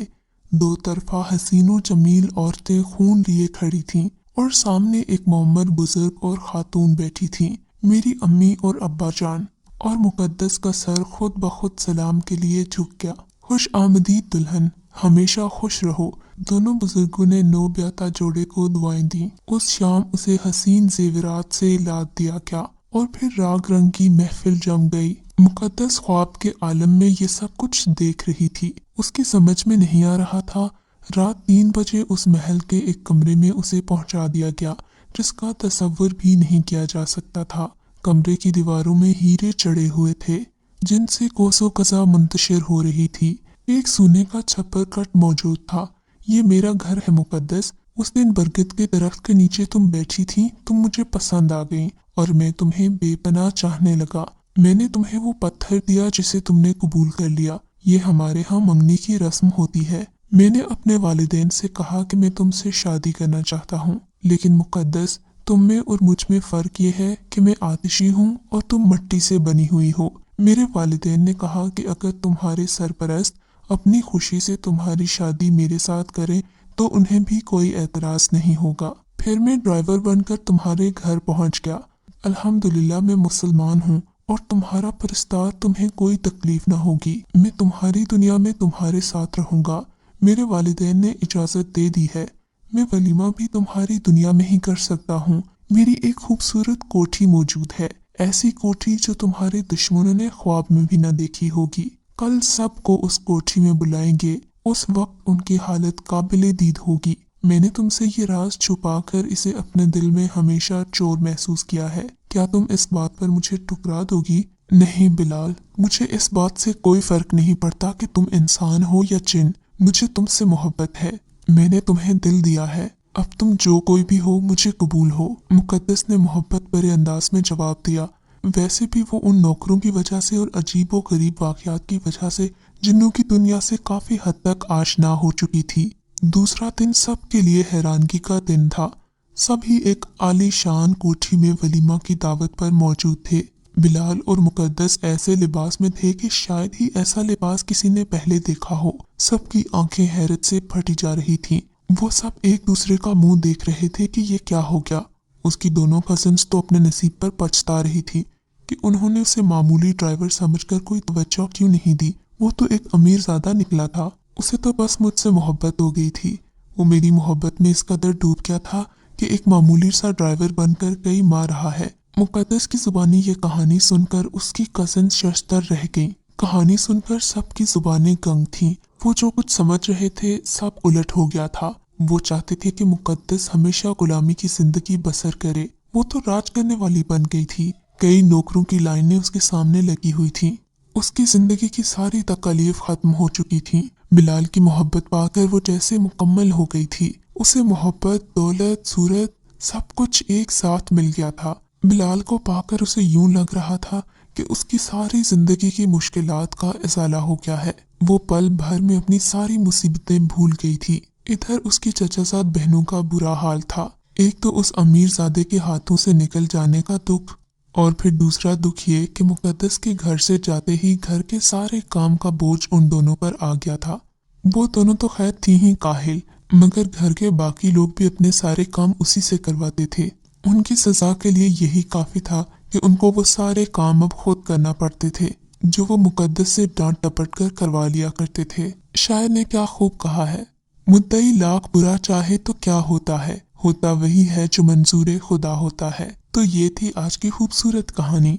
दो तरफा हसीनो जमील औरतें खून लिए खड़ी थीं और सामने एक मोहम्मद बुजुर्ग और खातून बैठी थीं, मेरी अम्मी और अब्बा जान। और मुकद्दस का सर खुद ब खुद सलाम के लिए झुक गया। खुश आमदीद दुल्हन, हमेशा खुश रहो। दोनों बुजुर्गों ने नो ब्याता जोड़े को दुआएं दी। उस शाम उसे हसीन जेवरात से लाद दिया गया और फिर राग रंग की महफिल जम गई। मुकद्दस ख्वाब के आलम में ये सब कुछ देख रही थी। उसकी समझ में नहीं आ रहा था। रात 3 बजे उस महल के एक कमरे में उसे पहुंचा दिया गया जिसका तसव्वुर भी नहीं किया जा सकता था। कमरे की दीवारों में हीरे चढ़े हुए थे जिनसे कोसों कज़ा मुंतशिर हो रही थी। एक सोने का छप्पर कट मौजूद था। ये मेरा घर है मुकद्दस। उस दिन बरगद के दरख्त के नीचे तुम बैठी थी, तुम मुझे पसंद आ गई और मैं तुम्हें बेपनाह चाहने लगा। मैंने तुम्हें वो पत्थर दिया जिसे तुमने कबूल कर लिया। ये हमारे यहाँ मंगनी की रस्म होती है। मैंने अपने वालिदैन से कहा कि मैं तुमसे शादी करना चाहता हूँ, लेकिन मुकद्दस तुम में और मुझ में फर्क ये है कि मैं आतिशी हूँ और तुम मिट्टी से बनी हुई हो। मेरे वालिदैन ने कहा कि अगर तुम्हारे सरपरस्त अपनी खुशी से तुम्हारी शादी मेरे साथ करें तो उन्हें भी कोई एतराज नहीं होगा। फिर मैं ड्राइवर बनकर तुम्हारे घर पहुंच गया। अल्हम्दुलिल्लाह मैं मुसलमान हूँ और तुम्हारा परस्तार, तुम्हें कोई तकलीफ ना होगी। मैं तुम्हारी दुनिया में तुम्हारे साथ रहूंगा। मेरे वालिदैन ने इजाजत दे दी है। मैं वलीमा भी तुम्हारी दुनिया में ही कर सकता हूँ। मेरी एक खूबसूरत कोठी मौजूद है, ऐसी कोठी जो तुम्हारे दुश्मनों ने ख्वाब में भी न देखी होगी। कल सबको उस कोठी में बुलाएंगे, उस वक्त उनकी हालत काबिले दीद होगी। मैंने तुमसे ये राज छुपाकर इसे अपने दिल में हमेशा चोर महसूस किया है। क्या तुम इस बात पर मुझे ठुकरा दोगी? नहीं बिलाल, मुझे इस बात से कोई फर्क नहीं पड़ता कि तुम इंसान हो या जिन। मुझे तुमसे मोहब्बत है। मैंने तुम्हें दिल दिया है। अब तुम जो कोई भी हो मुझे कबूल हो। मुकद्दस ने मोहब्बत भरे अंदाज में जवाब दिया। वैसे भी वो उन नौकरों की वजह से और अजीबो गरीब वाकयात की वजह से जिन्नों की दुनिया से काफी हद तक आशना हो चुकी थी। दूसरा दिन सबके लिए हैरानगी का दिन था। सभी एक आलीशान कोठी में वलीमा की दावत पर मौजूद थे। बिलाल और मुकद्दस ऐसे लिबास में थे कि शायद ही ऐसा लिबास किसी ने पहले देखा हो। सबकी आंखें हैरत से फटी जा रही थीं। वो सब एक दूसरे का मुंह देख रहे थे कि ये क्या हो गया। उसकी दोनों कजिन्स तो अपने नसीब पर पछता रही थी कि उन्होंने उसे मामूली ड्राइवर समझकर कोई तवज्जो क्यों नहीं दी। वो तो एक अमीरजादा निकला था। उसे तो बस मुझसे मोहब्बत हो गई थी। वो मेरी मोहब्बत में इस कदर डूब गया था कि एक मामूली सा ड्राइवर बनकर कई मार रहा है। मुकद्दस की जुबानी ये कहानी सुनकर उसकी कजिन शर्मसार रह गईं। कहानी सुनकर सबकी जुबानें गंग थीं। वो जो कुछ समझ रहे थे सब उलट हो गया था। वो चाहते थे कि मुकद्दस हमेशा गुलामी की जिंदगी बसर करे। वो तो राज करने वाली बन गई थी। कई नौकरों की लाइनें उसके सामने लगी हुई थीं। उसकी जिंदगी की सारी तकलीफ खत्म हो चुकी थीं। बिलाल की मोहब्बत पाकर वो जैसे मुकम्मल हो गई थी। उसे मोहब्बत, दौलत, सूरत सब कुछ एक साथ मिल गया था। बिलाल को पाकर उसे यूं लग रहा था कि उसकी सारी जिंदगी की मुश्किलात का इज़ाला हो गया है। वो पल भर में अपनी सारी मुसीबतें भूल गई थी। इधर उसकी चचाजाद बहनों का बुरा हाल था। एक तो उस अमीरजादे के हाथों से निकल जाने का दुख, और फिर दूसरा दुख ये कि मुकद्दस के घर से जाते ही घर के सारे काम का बोझ उन दोनों पर आ गया था। वो दोनों तो खैर थी ही काहिल, मगर घर के बाकी लोग भी अपने सारे काम उसी से करवाते थे। उनकी सजा के लिए यही काफी था कि उनको वो सारे काम अब खुद करना पड़ते थे जो वो मुकद्दस से डांट टपट कर करवा लिया करते थे। शायर ने क्या खूब कहा है, मुद्दई लाख बुरा चाहे तो क्या होता है, होता वही है जो मंजूर खुदा होता है। तो ये थी आज की खूबसूरत कहानी।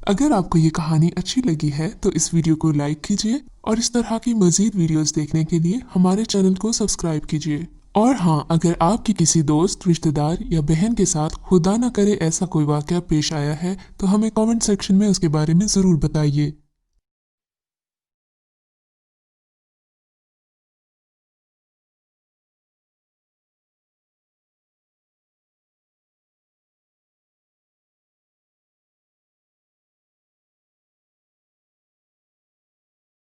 अगर आपको ये कहानी अच्छी लगी है तो इस वीडियो को लाइक कीजिए और इस तरह की मजीद वीडियोस देखने के लिए हमारे चैनल को सब्सक्राइब कीजिए। और हाँ, अगर आपकी किसी दोस्त, रिश्तेदार या बहन के साथ खुदा न करे ऐसा कोई वाकया पेश आया है तो हमें कमेंट सेक्शन में उसके बारे में ज़रूर बताइए।